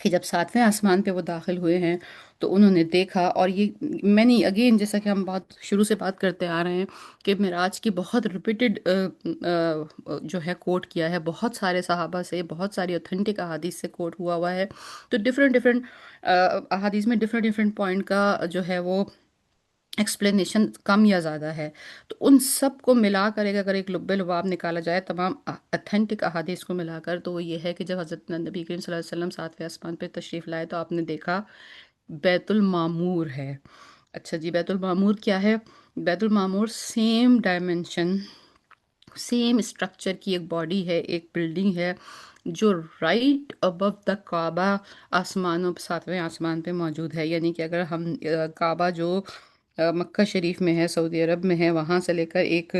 کہ جب ساتویں آسمان پہ وہ داخل ہوئے ہیں تو انہوں نے دیکھا، اور یہ میں نے اگین جیسا کہ ہم بات شروع سے بات کرتے آ رہے ہیں کہ معراج کی بہت ریپیٹڈ جو ہے کوٹ کیا ہے، بہت سارے صحابہ سے، بہت ساری اوتھینٹک احادیث سے کوٹ ہوا ہے. تو ڈفرینٹ ڈفرینٹ احادیث میں ڈفرینٹ ڈفرینٹ پوائنٹ کا جو ہے وہ ایکسپلینیشن کم یا زیادہ ہے. تو ان سب کو ملا کر اگر ایک لب لباب نکالا جائے تمام اتھینٹک احادیث کو ملا کر، تو وہ یہ ہے کہ جب حضرت نبی کریم صلی اللہ علیہ وسلم ساتویں آسمان پہ تشریف لائے تو آپ نے دیکھا بیت المعمور ہے. اچھا جی، بیت المعمور کیا ہے؟ بیت المعمور سیم ڈائمنشن، سیم اسٹرکچر کی ایک باڈی ہے، ایک بلڈنگ ہے جو رائٹ ابو دا کعبہ آسمانوں ساتویں آسمان پہ موجود ہے. یعنی کہ اگر ہم کعبہ جو مکہ شریف میں ہے، سعودی عرب میں ہے، وہاں سے لے کر ایک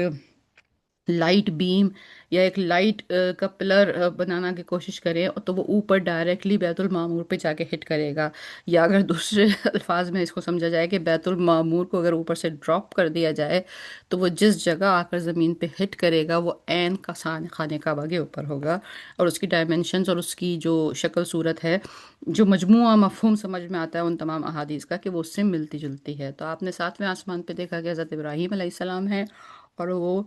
لائٹ بیم یا ایک لائٹ کا پلر بنانا کی کوشش کریں تو وہ اوپر ڈائریکٹلی بیت المعمور پہ جا کے ہٹ کرے گا. یا اگر دوسرے الفاظ میں اس کو سمجھا جائے کہ بیت المعمور کو اگر اوپر سے ڈراپ کر دیا جائے تو وہ جس جگہ آ کر زمین پہ ہٹ کرے گا وہ عین کا خانہ کعبہ کے اوپر ہوگا. اور اس کی ڈائمنشنز اور اس کی جو شکل صورت ہے، جو مجموعہ مفہوم سمجھ میں آتا ہے ان تمام احادیث کا، کہ وہ اس سے ملتی جلتی ہے. تو آپ نے ساتویں آسمان پہ دیکھا کہ حضرت ابراہیم علیہ السلام ہے، اور وہ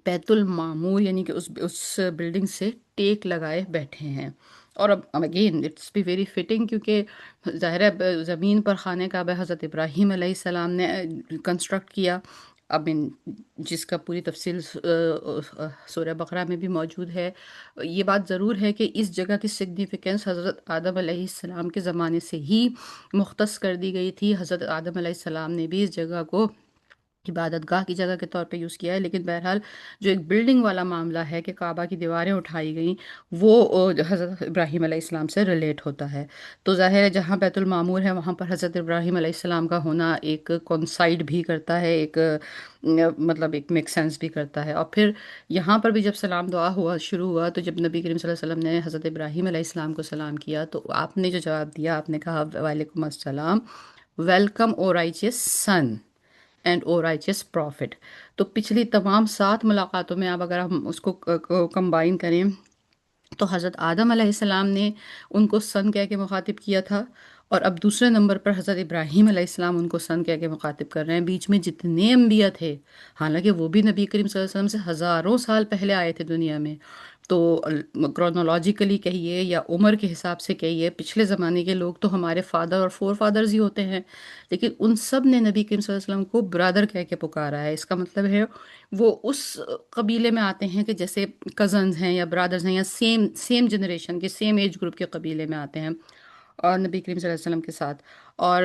بیت المعمور یعنی کہ اس بلڈنگ سے ٹیک لگائے بیٹھے ہیں. اور اب again it's be very fitting, کیونکہ ظاہر ہے زمین پر خانہ کعبہ حضرت ابراہیم علیہ السلام نے کنسٹرکٹ کیا. اب جس کا پوری تفصیل سورہ بقرہ میں بھی موجود ہے. یہ بات ضرور ہے کہ اس جگہ کی سگنیفیکنس حضرت آدم علیہ السلام کے زمانے سے ہی مختص کر دی گئی تھی. حضرت آدم علیہ السلام نے بھی اس جگہ کو عبادت گاہ کی جگہ کے طور پہ یوز کیا ہے. لیکن بہرحال جو ایک بلڈنگ والا معاملہ ہے کہ کعبہ کی دیواریں اٹھائی گئیں، وہ حضرت ابراہیم علیہ السلام سے ریلیٹ ہوتا ہے. تو ظاہر ہے جہاں بیت المعمور ہے وہاں پر حضرت ابراہیم علیہ السلام کا ہونا ایک کونسائڈ بھی کرتا ہے، ایک مطلب ایک میک سینس بھی کرتا ہے. اور پھر یہاں پر بھی جب سلام دعا شروع ہوا تو جب نبی کریم صلی اللہ علیہ وسلم نے حضرت ابراہیم علیہ السلام کو سلام کیا تو آپ نے جو جواب دیا، آپ نے کہا وعلیکم السلام، welcome O riches sun and O riches profit. تو پچھلی تمام 7 ملاقاتوں میں اب اگر ہم اس کو کمبائن کریں تو حضرت آدم علیہ السلام نے ان کو سن کہہ کے مخاطب کیا تھا، اور اب دوسرے نمبر پر حضرت ابراہیم علیہ السلام ان کو سن کہہ کے مخاطب کر رہے ہیں. بیچ میں جتنے انبیاء تھے، حالانکہ وہ بھی نبی کریم صلی اللہ علیہ وسلم سے ہزاروں سال پہلے آئے تھے دنیا میں، تو کرونالوجیکلی کہیے یا عمر کے حساب سے کہیے، پچھلے زمانے کے لوگ تو ہمارے فادر اور فور فادرز ہی ہوتے ہیں، لیکن ان سب نے نبی کریم صلی اللہ علیہ وسلم کو برادر کہہ کے پکارا ہے. اس کا مطلب ہے وہ اس قبیلے میں آتے ہیں کہ جیسے کزنز ہیں یا برادرز ہیں یا سیم سیم جنریشن کے، سیم ایج گروپ کے قبیلے میں آتے ہیں اور نبی کریم صلی اللہ علیہ وسلم کے ساتھ. اور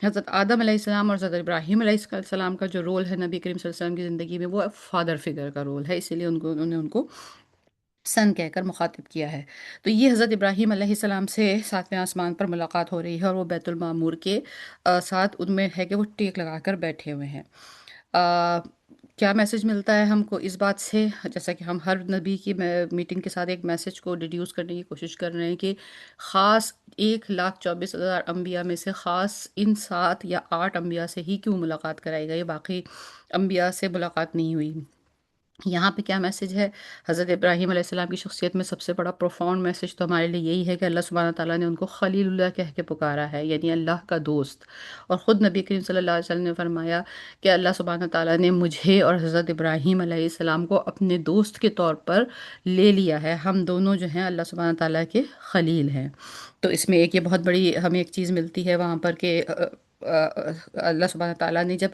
حضرت آدم علیہ السلام اور حضرت ابراہیم علیہ السلام کا جو رول ہے نبی کریم صلی اللہ علیہ وسلم کی زندگی میں، وہ فادر فگر کا رول ہے، اسی لیے انہوں نے ان کو سن کہہ کر مخاطب کیا ہے. تو یہ حضرت ابراہیم علیہ السلام سے ساتویں آسمان پر ملاقات ہو رہی ہے، اور وہ بیت المعمور کے ساتھ ان میں ہے کہ وہ ٹیک لگا کر بیٹھے ہوئے ہیں. کیا میسج ملتا ہے ہم کو اس بات سے؟ جیسا کہ ہم ہر نبی کی میٹنگ کے ساتھ ایک میسج کو ڈیڈیوس کرنے کی کوشش کر رہے ہیں کہ خاص 1,24,000 انبیاء میں سے خاص ان 7 یا 8 انبیاء سے ہی کیوں ملاقات کرائی گئی، باقی انبیاء سے ملاقات نہیں ہوئی. یہاں پہ کیا میسج ہے؟ حضرت ابراہیم علیہ السلام کی شخصیت میں سب سے بڑا پروفاؤنڈ میسج تو ہمارے لیے یہی ہے کہ اللہ سبحانہ تعالیٰ نے ان کو خلیل اللہ کہہ کے پکارا ہے، یعنی اللہ کا دوست. اور خود نبی کریم صلی اللہ علیہ وسلم نے فرمایا کہ اللہ سبحانہ تعالیٰ نے مجھے اور حضرت ابراہیم علیہ السلام کو اپنے دوست کے طور پر لے لیا ہے، ہم دونوں جو ہیں اللہ سبحانہ تعالیٰ کے خلیل ہیں. تو اس میں ایک یہ بہت بڑی ہمیں ایک چیز ملتی ہے وہاں پر کہ اللہ سبحانہ تعالیٰ نے جب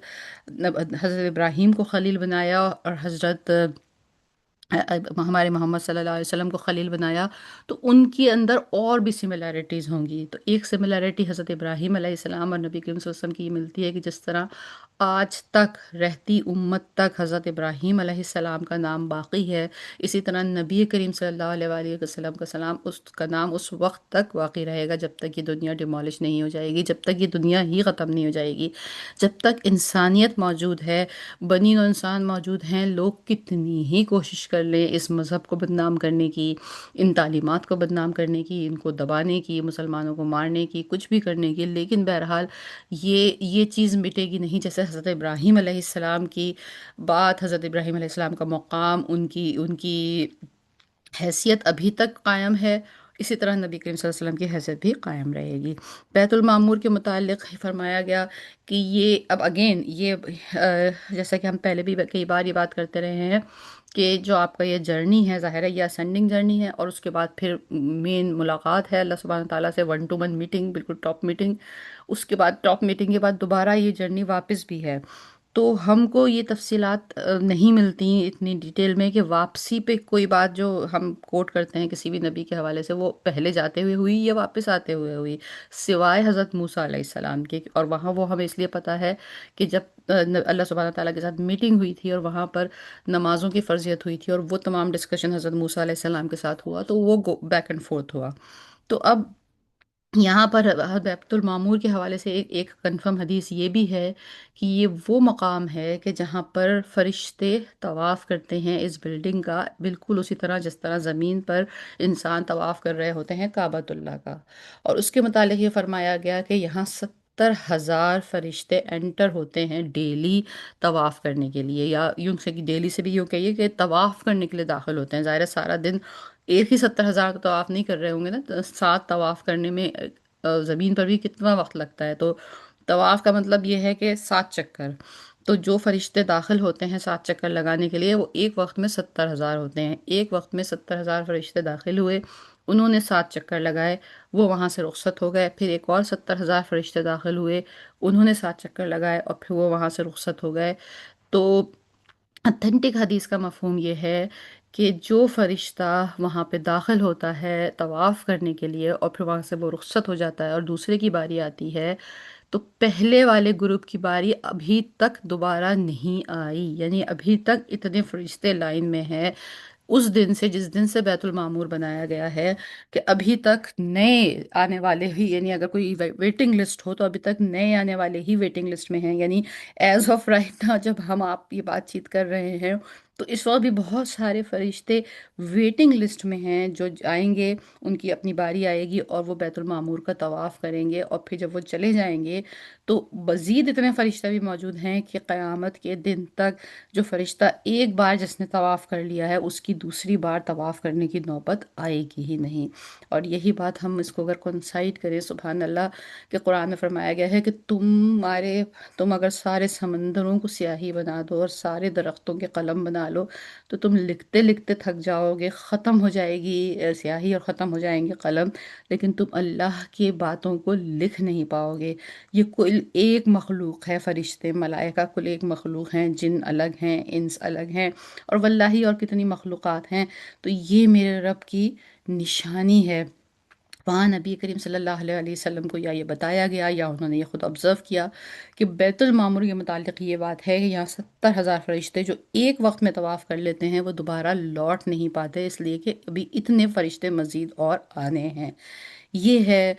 حضرت ابراہیم کو خلیل بنایا اور حضرت ہمارے محمد صلی اللہ علیہ وسلم کو خلیل بنایا، تو ان کے اندر اور بھی سملیرٹیز ہوں گی. تو ایک سملیرٹی حضرت ابراہیم علیہ السلام اور نبی کریم صلی اللہ علیہ وسلم کی یہ ملتی ہے کہ جس طرح آج تک رہتی امت تک حضرت ابراہیم علیہ السلام کا نام باقی ہے، اسی طرح نبی کریم صلی اللہ علیہ وآلہ وسلم کا سلام اس کا نام اس وقت تک باقی رہے گا جب تک یہ دنیا ڈیمالش نہیں ہو جائے گی، جب تک یہ دنیا ہی ختم نہیں ہو جائے گی. جب تک انسانیت موجود ہے، بنی نوع انسان موجود ہیں، لوگ کتنی ہی کوشش کر لیں اس مذہب کو بدنام کرنے کی، ان تعلیمات کو بدنام کرنے کی، ان کو دبانے کی، مسلمانوں کو مارنے کی، کچھ بھی کرنے کی، لیکن بہرحال یہ چیز مٹے گی نہیں. جیسے حضرت ابراہیم علیہ السلام کی بات، حضرت ابراہیم علیہ السلام کا مقام، ان کی حیثیت ابھی تک قائم ہے. اسی طرح نبی کریم صلی اللہ علیہ وسلم کی حیثیت بھی قائم رہے گی۔ بیت المعمور کے متعلق فرمایا گیا کہ یہ اب اگین یہ جیسا کہ ہم پہلے بھی کئی بار یہ بات کرتے رہے ہیں کہ جو آپ کا یہ جرنی ہے، ظاہر ہے یہ اسینڈنگ جرنی ہے، اور اس کے بعد پھر مین ملاقات ہے اللہ سبحانہ تعالیٰ سے، ون ٹو ون میٹنگ، بالکل ٹاپ میٹنگ۔ اس کے بعد ٹاپ میٹنگ کے بعد دوبارہ یہ جرنی واپس بھی ہے۔ تو ہم کو یہ تفصیلات نہیں ملتی اتنی ڈیٹیل میں کہ واپسی پہ کوئی بات جو ہم کوٹ کرتے ہیں کسی بھی نبی کے حوالے سے وہ پہلے جاتے ہوئے ہوئی یا واپس آتے ہوئے ہوئی، سوائے حضرت موسیٰ علیہ السلام کے، اور وہاں وہ ہمیں اس لیے پتہ ہے کہ جب اللہ سبحانہ تعالیٰ کے ساتھ میٹنگ ہوئی تھی اور وہاں پر نمازوں کی فرضیت ہوئی تھی اور وہ تمام ڈسکشن حضرت موسیٰ علیہ السلام کے ساتھ ہوا، تو وہ بیک اینڈ فورتھ ہوا۔ تو اب یہاں پر بیت المعمور کے حوالے سے ایک کنفرم حدیث یہ بھی ہے کہ یہ وہ مقام ہے کہ جہاں پر فرشتے طواف کرتے ہیں اس بلڈنگ کا، بالکل اسی طرح جس طرح زمین پر انسان طواف کر رہے ہوتے ہیں کعبۃ اللہ کا۔ اور اس کے متعلق یہ فرمایا گیا کہ یہاں 70,000 فرشتے انٹر ہوتے ہیں ڈیلی طواف کرنے کے لیے، یا یوں سے کہ ڈیلی سے بھی یوں کہیے کہ طواف کرنے کے لیے داخل ہوتے ہیں۔ ظاہر ہے سارا دن ایک ہی 70,000 کا طواف نہیں کر رہے ہوں گے نا، تو 7 طواف کرنے میں زمین پر بھی کتنا وقت لگتا ہے، تو طواف کا مطلب یہ ہے کہ 7 چکر۔ تو جو فرشتے داخل ہوتے ہیں 7 چکر لگانے کے لیے وہ ایک وقت میں 70,000 ہوتے ہیں، ایک وقت میں 70,000 فرشتے داخل ہوئے، انہوں نے 7 چکر لگائے، وہ وہاں سے رخصت ہو گئے، پھر ایک اور 70,000 فرشتے داخل ہوئے، انہوں نے 7 چکر لگائے اور پھر وہ وہاں سے رخصت ہو گئے۔ تو اتھینٹک حدیث کا مفہوم یہ ہے کہ جو فرشتہ وہاں پہ داخل ہوتا ہے طواف کرنے کے لیے اور پھر وہاں سے وہ رخصت ہو جاتا ہے اور دوسرے کی باری آتی ہے، تو پہلے والے گروپ کی باری ابھی تک دوبارہ نہیں آئی، یعنی ابھی تک اتنے فرشتے لائن میں ہیں اس دن سے، جس دن سے بیت المعمور بنایا گیا ہے، کہ ابھی تک نئے آنے والے ہی، یعنی اگر کوئی ویٹنگ لسٹ ہو تو ابھی تک نئے آنے والے ہی ویٹنگ لسٹ میں ہیں، یعنی ایز آف رائٹ نا جب ہم آپ یہ بات چیت کر رہے ہیں تو اس وقت بھی بہت سارے فرشتے ویٹنگ لسٹ میں ہیں جو آئیں گے، ان کی اپنی باری آئے گی اور وہ بیت المعمور کا طواف کریں گے، اور پھر جب وہ چلے جائیں گے تو مزید اتنے فرشتہ بھی موجود ہیں کہ قیامت کے دن تک جو فرشتہ ایک بار جس نے طواف کر لیا ہے اس کی دوسری بار طواف کرنے کی نوبت آئے گی ہی نہیں۔ اور یہی بات ہم اس کو اگر کنسائڈ کریں، سبحان اللہ، کہ قرآن میں فرمایا گیا ہے کہ تم اگر سارے سمندروں کو سیاہی بنا دو اور سارے درختوں کے قلم بنا لو تو تم لکھتے لکھتے تھک جاؤ گے، ختم ہو جائے گی سیاہی اور ختم ہو جائیں گے قلم، لیکن تم اللہ کی باتوں کو لکھ نہیں پاؤ گے۔ یہ کل ایک مخلوق ہے، فرشتے ملائکہ کل ایک مخلوق ہیں، جن الگ ہیں، انس الگ ہیں، اور واللہ اور کتنی مخلوقات ہیں۔ تو یہ میرے رب کی نشانی ہے۔ وہاں نبی کریم صلی اللہ علیہ وآلہ وسلم کو یا یہ بتایا گیا یا انہوں نے یہ خود آبزرو کیا کہ بیت المعمور کے متعلق یہ بات ہے کہ یہاں 70,000 فرشتے جو ایک وقت میں طواف کر لیتے ہیں وہ دوبارہ لوٹ نہیں پاتے، اس لیے کہ ابھی اتنے فرشتے مزید اور آنے ہیں۔ یہ ہے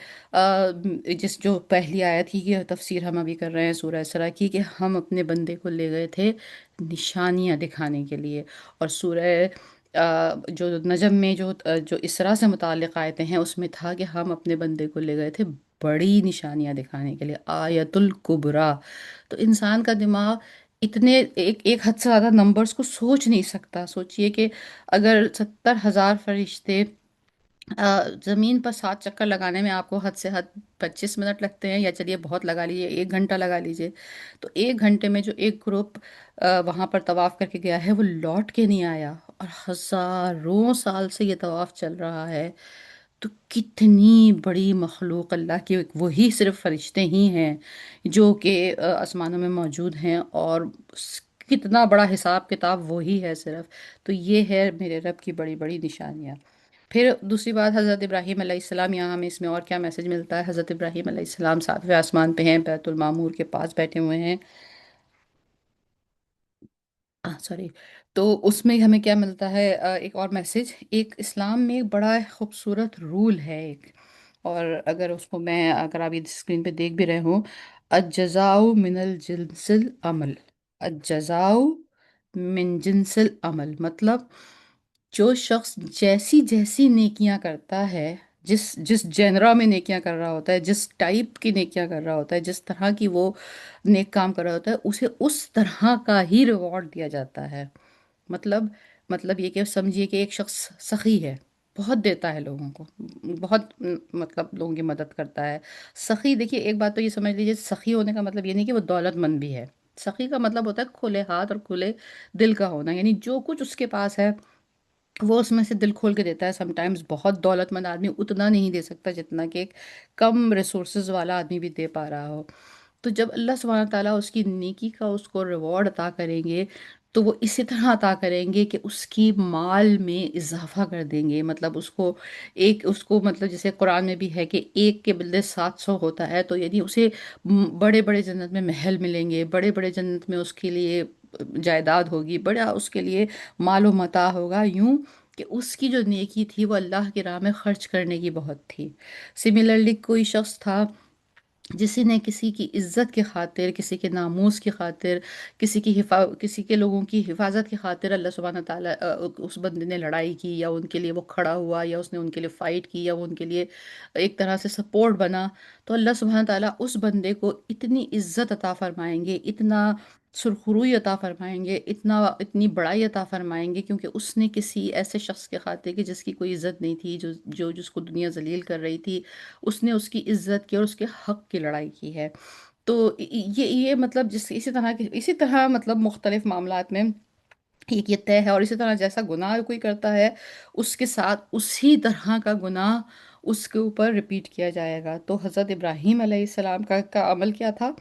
جس جو پہلی آیت کی تفسیر ہم ابھی کر رہے ہیں سورہ اسراء کی، کہ ہم اپنے بندے کو لے گئے تھے نشانیاں دکھانے کے لیے، اور سورہ جو نجم میں جو اسراء سے متعلق آیتیں ہیں اس میں تھا کہ ہم اپنے بندے کو لے گئے تھے بڑی نشانیاں دکھانے کے لیے، آیت الکبریٰ۔ تو انسان کا دماغ اتنے ایک حد سے زیادہ نمبرز کو سوچ نہیں سکتا۔ سوچئے کہ اگر 70,000 فرشتے زمین پر 7 چکر لگانے میں آپ کو حد سے حد 25 منٹ لگتے ہیں، یا چلیے بہت لگا لیجیے 1 گھنٹہ لگا لیجیے، تو 1 گھنٹے میں جو ایک گروپ وہاں پر طواف کر کے گیا ہے وہ لوٹ کے نہیں آیا، اور ہزاروں سال سے یہ طواف چل رہا ہے، تو کتنی بڑی مخلوق اللہ کی وہی صرف فرشتے ہی ہیں جو کہ آسمانوں میں موجود ہیں، اور کتنا بڑا حساب کتاب وہی ہے صرف۔ تو یہ ہے میرے رب کی بڑی بڑی نشانیاں۔ پھر دوسری بات حضرت ابراہیم علیہ السلام، یہاں ہمیں اس میں اور کیا میسج ملتا ہے؟ حضرت ابراہیم علیہ السلام 7ویں آسمان پہ ہیں، بیت المعمور کے پاس بیٹھے ہوئے ہیں، سوری۔ تو اس میں ہمیں کیا ملتا ہے؟ ایک اور میسج، ایک اسلام میں ایک بڑا خوبصورت رول ہے ایک، اور اگر اس کو میں اگر آپ یہ اسکرین پہ دیکھ بھی رہے ہوں، الجزاء من الجنس العمل، الجزاء من جنس العمل، مطلب جو شخص جیسی جیسی نیکیاں کرتا ہے، جس جس جینرا میں نیکیاں کر رہا ہوتا ہے، جس ٹائپ کی نیکیاں کر رہا ہوتا ہے، جس طرح کی وہ نیک کام کر رہا ہوتا ہے، اسے اس طرح کا ہی ریوارڈ دیا جاتا ہے۔ مطلب یہ کہ سمجھیے کہ ایک شخص سخی ہے، بہت دیتا ہے لوگوں کو، بہت مطلب لوگوں کی مدد کرتا ہے۔ سخی دیکھیے، ایک بات تو یہ سمجھ لیجیے، سخی ہونے کا مطلب یہ نہیں کہ وہ دولت مند بھی ہے۔ سخی کا مطلب ہوتا ہے کھلے ہاتھ اور کھلے دل کا ہونا، یعنی جو کچھ اس کے پاس ہے وہ اس میں سے دل کھول کے دیتا ہے۔ سم ٹائمز بہت دولت مند آدمی اتنا نہیں دے سکتا جتنا کہ ایک کم ریسورسز والا آدمی بھی دے پا رہا ہو۔ تو جب اللہ سبحانہ تعالیٰ اس کی نیکی کا اس کو ریوارڈ عطا کریں گے، تو وہ اسی طرح عطا کریں گے کہ اس کی مال میں اضافہ کر دیں گے، مطلب اس کو ایک اس کو مطلب جیسے قرآن میں بھی ہے کہ ایک کے بدلے 700 ہوتا ہے، تو یعنی اسے بڑے بڑے جنت میں محل ملیں گے، بڑے بڑے جنت میں اس کے لیے جائیداد ہوگی، بڑا اس کے لیے مال و متاع ہوگا، یوں کہ اس کی جو نیکی تھی وہ اللہ کی راہ میں خرچ کرنے کی بہت تھی۔ سملرلی کوئی شخص تھا جس نے کسی کی عزت کی خاطر، کسی کے ناموس کی خاطر، کسی کے لوگوں کی حفاظت کی خاطر اللہ سبحانہ تعالیٰ اس بندے نے لڑائی کی، یا ان کے لیے وہ کھڑا ہوا، یا اس نے ان کے لیے فائٹ کی، یا وہ ان کے لیے ایک طرح سے سپورٹ بنا، تو اللہ سبحانہ تعالیٰ اس بندے کو اتنی عزت عطا فرمائیں گے، اتنا سرخروئی عطا فرمائیں گے، اتنی بڑائی عطا فرمائیں گے، کیونکہ اس نے کسی ایسے شخص کے خاطر کہ جس کی کوئی عزت نہیں تھی، جو جس کو دنیا ذلیل کر رہی تھی، اس نے اس کی عزت کی اور اس کے حق کی لڑائی کی ہے۔ تو یہ مطلب اسی طرح مطلب مختلف معاملات میں ایک یہ طے ہے، اور اسی طرح جیسا گناہ کوئی کرتا ہے اس کے ساتھ اسی طرح کا گناہ اس کے اوپر ریپیٹ کیا جائے گا۔ تو حضرت ابراہیم علیہ السلام کا عمل کیا تھا؟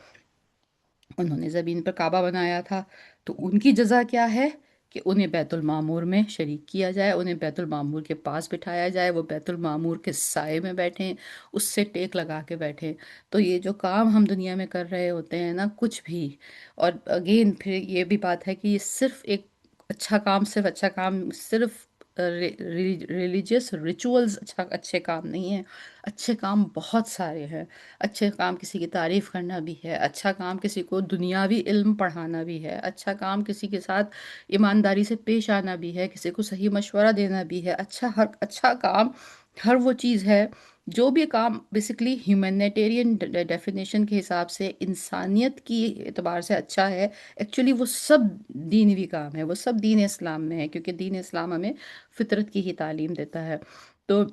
انہوں نے زمین پر کعبہ بنایا تھا، تو ان کی جزا کیا ہے کہ انہیں بیت المعمور میں شریک کیا جائے، انہیں بیت المعمور کے پاس بٹھایا جائے، وہ بیت المعمور کے سائے میں بیٹھیں، اس سے ٹیک لگا کے بیٹھیں۔ تو یہ جو کام ہم دنیا میں کر رہے ہوتے ہیں نا، کچھ بھی، اور اگین پھر یہ بھی بات ہے کہ یہ صرف ایک اچھا کام صرف ریلیجیس ریچولز اچھے کام نہیں ہیں، اچھے کام بہت سارے ہیں۔ اچھے کام کسی کی تعریف کرنا بھی ہے، اچھا کام کسی کو دنیاوی علم پڑھانا بھی ہے، اچھا کام کسی کے ساتھ ایمانداری سے پیش آنا بھی ہے، کسی کو صحیح مشورہ دینا بھی ہے۔ اچھا کام ہر وہ چیز ہے، جو بھی کام بیسیکلی ہیومینیٹیرین ڈیفینیشن کے حساب سے انسانیت کی اعتبار سے اچھا ہے، ایکچولی وہ سب دینوی کام ہے، وہ سب دین اسلام میں ہے، کیونکہ دین اسلام ہمیں فطرت کی ہی تعلیم دیتا ہے۔ تو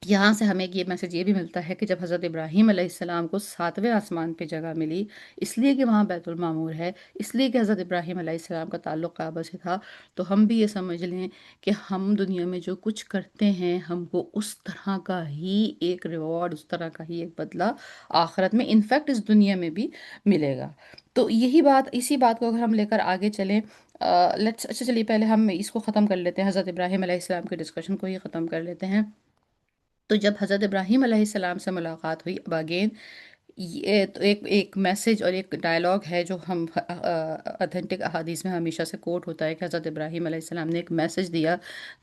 یہاں سے ہمیں یہ میسج یہ بھی ملتا ہے کہ جب حضرت ابراہیم علیہ السلام کو ساتویں آسمان پہ جگہ ملی، اس لیے کہ وہاں بیت المعمور ہے، اس لیے کہ حضرت ابراہیم علیہ السلام کا تعلق کعبہ سے تھا، تو ہم بھی یہ سمجھ لیں کہ ہم دنیا میں جو کچھ کرتے ہیں ہم کو اس طرح کا ہی ایک ریوارڈ، اس طرح کا ہی ایک بدلہ آخرت میں، انفیکٹ اس دنیا میں بھی ملے گا۔ تو اسی بات کو اگر ہم لے کر آگے چلیں، اچھا چلیے پہلے ہم اس کو ختم کر لیتے ہیں، حضرت ابراہیم علیہ السلام کے ڈسکشن کو ہی ختم کر لیتے ہیں۔ تو جب حضرت ابراہیم علیہ السلام سے ملاقات ہوئی، اب اگین یہ تو ایک میسج اور ایک ڈائلاگ ہے جو ہم اتھینٹک احادیث میں ہمیشہ سے کوٹ ہوتا ہے کہ حضرت ابراہیم علیہ السلام نے ایک میسج دیا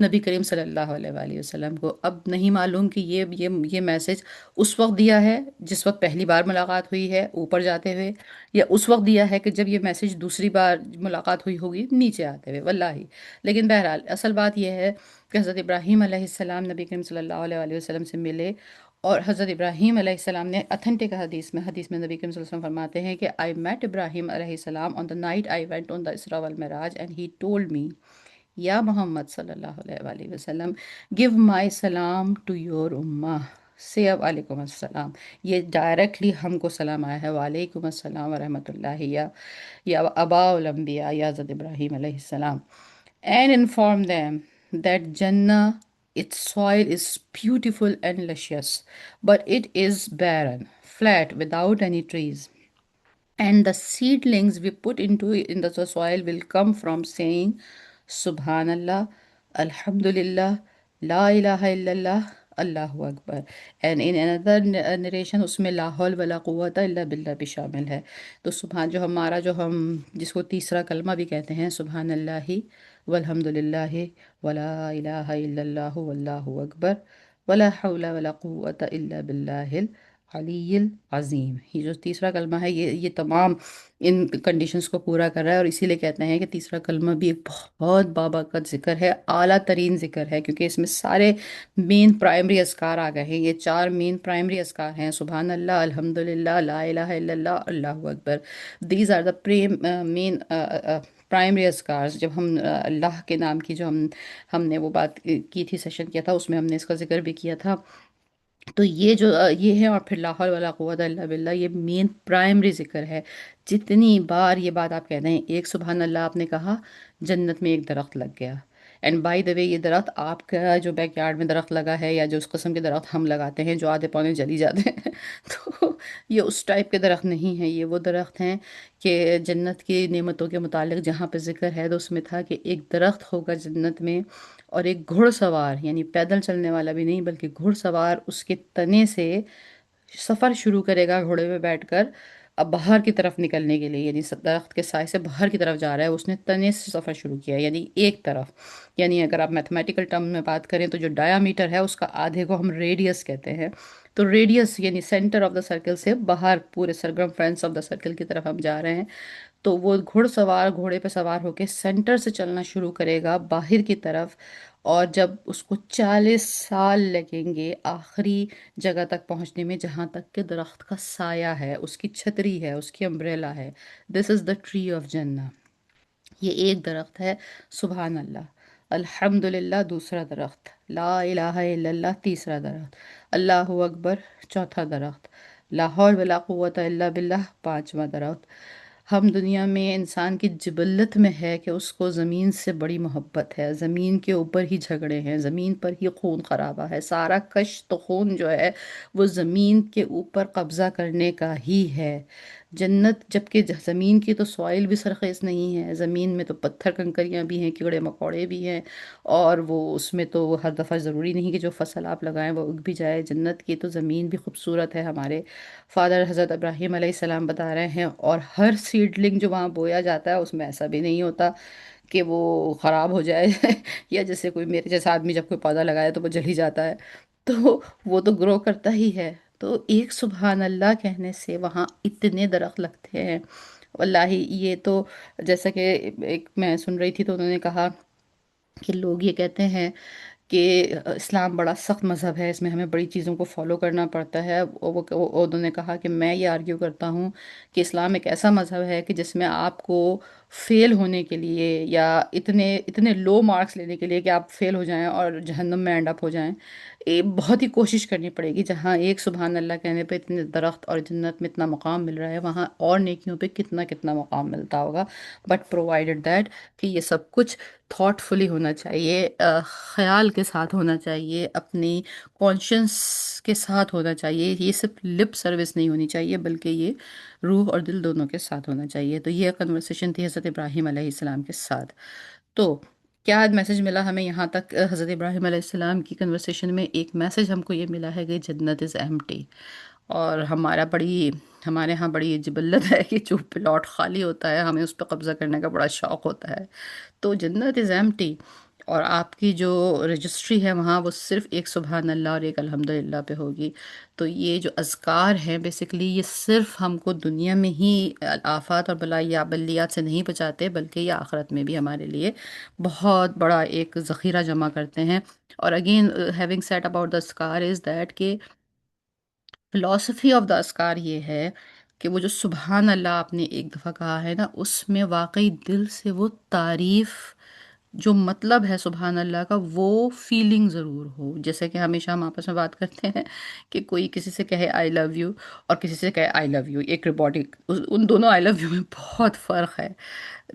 نبی کریم صلی اللہ علیہ وآلہ وسلم کو۔ اب نہیں معلوم کہ یہ میسج اس وقت دیا ہے جس وقت پہلی بار ملاقات ہوئی ہے اوپر جاتے ہوئے، یا اس وقت دیا ہے کہ جب یہ میسج دوسری بار ملاقات ہوئی ہوگی نیچے آتے ہوئے، واللہ۔ لیکن بہرحال اصل بات یہ ہے کہ حضرت ابراہیم علیہ السلام نبی کریم صلی اللہ علیہ وآلہ وسلم سے ملے، اور حضرت ابراہیم علیہ السلام نے اتھینٹک حدیث میں نبی کریم صلی اللہ علیہ وسلم فرماتے ہیں کہ I met ابراہیم علیہ السلام on the night I went on the Isra wal Miraj and he told me یا محمد صلی اللہ علیہ وآلہ وسلم give my salam to your ummah، سے اب علیکم السلام، یہ ڈائریکٹلی ہم کو سلام آیا ہے، وعلیکم السلام ورحمۃ اللہ، یا ابا الانبیاء، یا حضرت ابراہیم علیہ السلام، and inform them that Jannah, its soil is beautiful and luscious, but it is barren, flat, without any trees. And the seedlings we put in the soil will come from saying Subhanallah, Alhamdulillah, La ilaha illallah, Allahu Akbar. And in another narration اس میں لا حول ولا قوت الا باللہ بھی شامل ہے۔ تو ہم جس کو تیسرا کلمہ بھی کہتے ہیں، سبحان اللہ والحمد للہ ولا الہ الا اللہ واللہ اکبر ولا حول ولا قوت الا باللہ علی العظیم، یہ جو تیسرا کلمہ ہے یہ تمام ان کنڈیشنز کو پورا کر رہا ہے، اور اسی لیے کہتے ہیں کہ تیسرا کلمہ بھی ایک بہت بابرکت ذکر ہے، اعلیٰ ترین ذکر ہے، کیونکہ اس میں سارے مین پرائمری اذکار آ گئے ہیں۔ یہ چار مین پرائمری اذکار ہیں، سبحان اللہ، الحمدللہ، لا الہ الا اللہ، اللہ اکبر۔ These are the main primary اذکار جب ہم اللہ کے نام کی جو ہم نے وہ بات کی تھی، سیشن کیا تھا، اس میں ہم نے اس کا ذکر بھی کیا تھا. تو یہ جو یہ ہے، اور پھر لا حول ولا قوت الا باللہ، یہ مین پرائمری ذکر ہے. جتنی بار یہ بات آپ کہہ دیں، ایک سبحان اللہ آپ نے کہا، جنت میں ایک درخت لگ گیا. اینڈ بائی دا وے، یہ درخت آپ کا جو بیک یارڈ میں درخت لگا ہے، یا جو اس قسم کے درخت ہم لگاتے ہیں جو آدھے پونے جلی جاتے ہیں تو یہ اس ٹائپ کے درخت نہیں ہیں. یہ وہ درخت ہیں کہ جنت کی نعمتوں کے متعلق جہاں پہ ذکر ہے، تو اس میں تھا کہ ایک درخت ہوگا جنت میں، اور ایک گھڑ سوار، یعنی پیدل چلنے والا بھی نہیں بلکہ گھڑ سوار، اس کے تنے سے سفر شروع کرے گا گھوڑے پہ بیٹھ کر، اب باہر کی طرف نکلنے کے لیے. یعنی درخت کے سائے سے باہر کی طرف جا رہا ہے، اس نے تنے سے سفر شروع کیا ہے، یعنی ایک طرف. یعنی اگر آپ میتھمیٹیکل ٹرم میں بات کریں تو جو ڈایا میٹر ہے اس کا آدھے کو ہم ریڈیس کہتے ہیں. تو ریڈیس یعنی سینٹر آف دا سرکل سے باہر پورے سرگرم فرینس آف دا سرکل کی طرف ہم جا رہے ہیں. تو وہ گھڑ سوار گھوڑے پہ سوار ہو کے سینٹر سے چلنا شروع کرے گا باہر کی طرف. اور جب اس کو 40 سال لگیں گے آخری جگہ تک پہنچنے میں، جہاں تک کہ درخت کا سایہ ہے، اس کی چھتری ہے، اس کی امبریلا ہے. دس از دا ٹری آف جنہ. یہ ایک درخت ہے. سبحان اللہ، الحمد للہ دوسرا درخت، لا الہ الا اللہ تیسرا درخت، اللہ اکبر چوتھا درخت، لا حول ولا قوت الا باللہ پانچواں درخت. ہم دنیا میں انسان کی جبلت میں ہے کہ اس کو زمین سے بڑی محبت ہے، زمین کے اوپر ہی جھگڑے ہیں، زمین پر ہی خون خرابہ ہے، سارا کشت خون جو ہے وہ زمین کے اوپر قبضہ کرنے کا ہی ہے. جنت جبکہ زمین کی تو سوائل بھی سرخیز نہیں ہے، زمین میں تو پتھر کنکریاں بھی ہیں، کیڑے مکوڑے بھی ہیں، اور وہ اس میں تو ہر دفعہ ضروری نہیں کہ جو فصل آپ لگائیں وہ اگ بھی جائے. جنت کی تو زمین بھی خوبصورت ہے. ہمارے فادر حضرت ابراہیم علیہ السلام بتا رہے ہیں، اور ہر سیڈلنگ جو وہاں بویا جاتا ہے اس میں ایسا بھی نہیں ہوتا کہ وہ خراب ہو جائے یا جیسے کوئی میرے جیسا آدمی جب کوئی پودا لگایا تو وہ جل ہی جاتا ہے. تو وہ تو گرو کرتا ہی ہے. تو ایک سبحان اللہ کہنے سے وہاں اتنے درخت لگتے ہیں. واللہ یہ تو جیسا کہ ایک میں سن رہی تھی تو انہوں نے کہا کہ لوگ یہ کہتے ہیں کہ اسلام بڑا سخت مذہب ہے، اس میں ہمیں بڑی چیزوں کو فالو کرنا پڑتا ہے. انہوں نے کہا کہ میں یہ آرگیو کرتا ہوں کہ اسلام ایک ایسا مذہب ہے کہ جس میں آپ کو فیل ہونے کے لیے، یا اتنے اتنے لو مارکس لینے کے لیے کہ آپ فیل ہو جائیں اور جہنم میں اینڈ اپ ہو جائیں، بہت ہی کوشش کرنی پڑے گی. جہاں ایک سبحان اللہ کہنے پہ اتنے درخت اور جنت میں اتنا مقام مل رہا ہے، وہاں اور نیکیوں پہ کتنا کتنا مقام ملتا ہوگا. بٹ پرووائڈڈ دیٹ کہ یہ سب کچھ تھاٹ فلی ہونا چاہیے، خیال کے ساتھ ہونا چاہیے، اپنی کانشنس کے ساتھ ہونا چاہیے. یہ صرف لپ سروس نہیں ہونی چاہیے بلکہ یہ روح اور دل دونوں کے ساتھ ہونا چاہیے. تو یہ کنورسیشن تھی حضرت ابراہیم علیہ السلام کے ساتھ. تو کیا میسج ملا ہمیں یہاں تک حضرت ابراہیم علیہ السلام کی کنورسیشن میں؟ ایک میسج ہم کو یہ ملا ہے کہ جنت از ایمٹی. اور ہمارے ہاں بڑی جبلت ہے کہ جو پلاٹ خالی ہوتا ہے ہمیں اس پہ قبضہ کرنے کا بڑا شوق ہوتا ہے. تو جنت از ایمٹی، اور آپ کی جو رجسٹری ہے وہاں وہ صرف ایک سبحان اللہ اور ایک الحمد للہ پہ ہوگی. تو یہ جو اذکار ہیں بیسیکلی یہ صرف ہم کو دنیا میں ہی آفات اور بلیات سے نہیں بچاتے، بلکہ یہ آخرت میں بھی ہمارے لیے بہت بڑا ایک ذخیرہ جمع کرتے ہیں. اور again having set about the Oscar is that کہ فلاسفی آف دا اسکار یہ ہے کہ وہ جو سبحان اللہ آپ نے ایک دفعہ کہا ہے نا، اس میں واقعی دل سے وہ تعریف، جو مطلب ہے سبحان اللہ کا، وہ فیلنگ ضرور ہو. جیسے کہ ہمیشہ ہم آپس میں بات کرتے ہیں کہ کوئی کسی سے کہے آئی لو یو اور کسی سے کہے آئی لو یو، ایک روبوٹک، ان دونوں آئی لو یو میں بہت فرق ہے.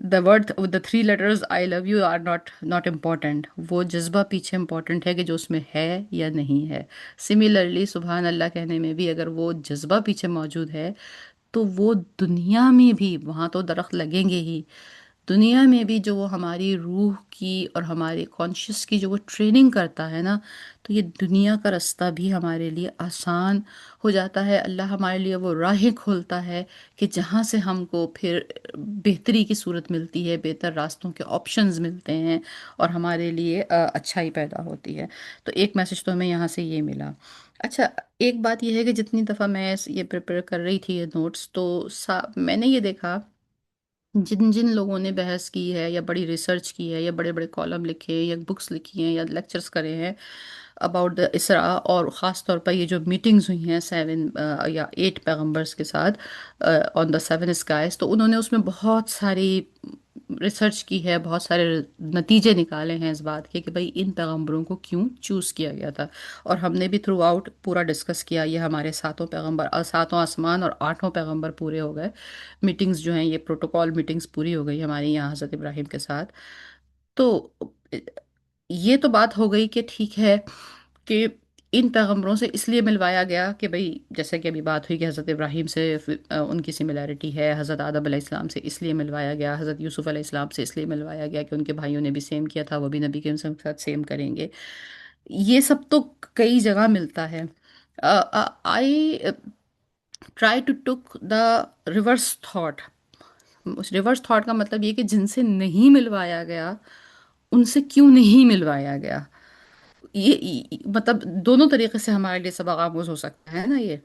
The three letters I love you are not important, وہ جذبہ پیچھے امپورٹنٹ ہے کہ جو اس میں ہے یا نہیں ہے. سملرلی سبحان اللہ کہنے میں بھی اگر وہ جذبہ پیچھے موجود ہے تو وہ دنیا میں بھی، وہاں تو درخت لگیں گے ہی، دنیا میں بھی جو وہ ہماری روح کی اور ہمارے کانشیس کی جو وہ ٹریننگ کرتا ہے نا، تو یہ دنیا کا رستہ بھی ہمارے لیے آسان ہو جاتا ہے. اللہ ہمارے لیے وہ راہیں کھولتا ہے کہ جہاں سے ہم کو پھر بہتری کی صورت ملتی ہے، بہتر راستوں کے آپشنز ملتے ہیں، اور ہمارے لیے اچھائی پیدا ہوتی ہے. تو ایک میسج تو ہمیں یہاں سے یہ ملا. اچھا، ایک بات یہ ہے کہ جتنی دفعہ میں یہ پریپیئر کر رہی تھی یہ نوٹس، تو میں نے یہ دیکھا جن جن لوگوں نے بحث کی ہے یا بڑی ریسرچ کی ہے یا بڑے بڑے کالم لکھے ہیں یا بکس لکھی ہیں یا لیکچرز کرے ہیں اباؤٹ دا اسرا، اور خاص طور پر یہ جو میٹنگز ہوئی ہیں 7 یا 8 پیغمبرس کے ساتھ آن دا 7 اسکائز، تو انہوں نے اس میں بہت ساری ریسرچ کی ہے، بہت سارے نتیجے نکالے ہیں اس بات کے کہ بھئی ان پیغمبروں کو کیوں چوز کیا گیا تھا، اور ہم نے بھی تھرو آؤٹ پورا ڈسکس کیا، یہ ہمارے ساتوں پیغمبر اور ساتوں آسمان اور آٹھوں پیغمبر پورے ہو گئے، میٹنگز جو ہیں یہ پروٹوکول میٹنگز پوری ہو گئی ہماری یہاں حضرت ابراہیم کے ساتھ. تو یہ تو بات ہو گئی کہ ٹھیک ہے کہ ان پیغمبروں سے اس لیے ملوایا گیا کہ بھئی جیسے کہ ابھی بات ہوئی کہ حضرت ابراہیم سے ان کی سملیرٹی ہے، حضرت آدم علیہ السلام سے اس لیے ملوایا گیا، حضرت یوسف علیہ السلام سے اس لیے ملوایا گیا کہ ان کے بھائیوں نے بھی سیم کیا تھا، وہ بھی نبی کے ساتھ سیم کریں گے. یہ سب تو کئی جگہ ملتا ہے. I try to tick the reverse thought. اس ریورس تھاٹ کا مطلب یہ کہ جن سے نہیں ملوایا گیا ان سے کیوں نہیں ملوایا گیا. مطلب دونوں طریقے سے ہمارے لیے سبق آموز ہو سکتا ہے نا یہ.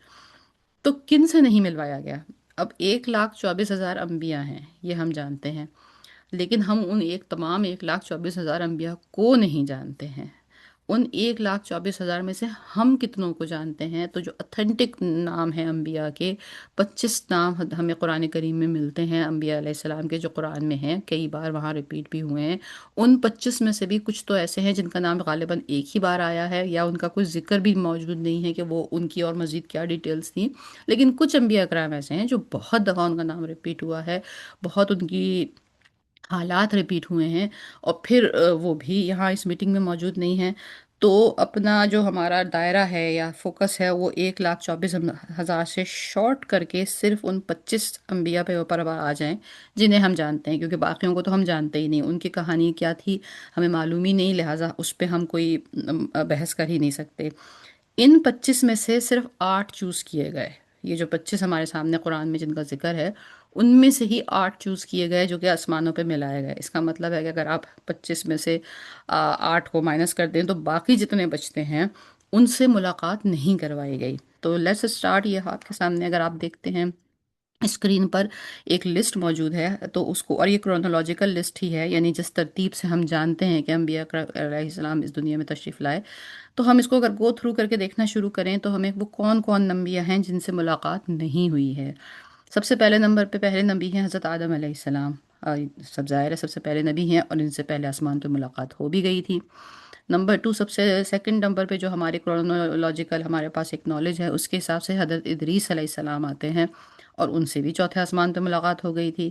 تو کن سے نہیں ملوایا گیا؟ اب 1,24,000 انبیاء ہیں یہ ہم جانتے ہیں، لیکن ہم ان تمام 1,24,000 انبیاء کو نہیں جانتے ہیں. ان 1,24,000 میں سے ہم کتنوں کو جانتے ہیں؟ تو جو اتھینٹک نام ہیں انبیاء کے، 25 نام ہمیں قرآن کریم میں ملتے ہیں انبیاء علیہ السلام کے، جو قرآن میں ہیں، کئی بار وہاں ریپیٹ بھی ہوئے ہیں. ان 25 میں سے بھی کچھ تو ایسے ہیں جن کا نام غالباً ایک ہی بار آیا ہے، یا ان کا کوئی ذکر بھی موجود نہیں ہے کہ وہ ان کی اور مزید کیا ڈیٹیلز تھیں. لیکن کچھ انبیاء کرام ایسے ہیں جو بہت دفعہ ان کا نام ریپیٹ ہوا ہے، بہت ان کی حالات ریپیٹ ہوئے ہیں، اور پھر وہ بھی یہاں اس میٹنگ میں موجود نہیں ہیں. تو اپنا جو ہمارا دائرہ ہے یا فوکس ہے وہ 1,24,000 سے شارٹ کر کے صرف ان 25 انبیاء پہ اوپر آ جائیں جنہیں ہم جانتے ہیں، کیونکہ باقیوں کو تو ہم جانتے ہی نہیں، ان کی کہانی کیا تھی ہمیں معلوم ہی نہیں، لہٰذا اس پہ ہم کوئی بحث کر ہی نہیں سکتے. ان 25 میں سے صرف 8 چوز کیے گئے. یہ جو 25 ہمارے سامنے قرآن میں جن کا ذکر ہے، ان میں سے ہی 8 چوز کیے گئے جو کہ آسمانوں پہ ملائے گئے. اس کا مطلب ہے کہ اگر آپ 25 میں سے 8 کو مائنس کر دیں تو باقی جتنے بچتے ہیں ان سے ملاقات نہیں کروائی گئی. تو لیٹس اسٹارٹ. یہ آپ کے سامنے اگر آپ دیکھتے ہیں اسکرین پر ایک لسٹ موجود ہے، تو اس کو، اور یہ کرونالوجیکل لسٹ ہی ہے، یعنی جس ترتیب سے ہم جانتے ہیں کہ انبیاء علیہ السلام اس دنیا میں تشریف لائے. تو ہم اس کو اگر گو تھرو کر کے دیکھنا شروع کریں تو ہمیں وہ کون کون انبیاء ہیں جن سے ملاقات نہیں ہوئی ہے. سب سے پہلے نمبر پہ پہلے نبی ہیں حضرت آدم علیہ السلام. سب ظاہر ہے سب سے پہلے نبی ہیں اور ان سے پہلے آسمان پہ ملاقات ہو بھی گئی تھی. نمبر 2، سب سے سیکنڈ نمبر پہ جو ہمارے کرونالوجیکل ہمارے پاس ایک نالج ہے اس کے حساب سے حضرت ادریس علیہ السلام آتے ہیں، اور ان سے بھی چوتھے آسمان پہ ملاقات ہو گئی تھی.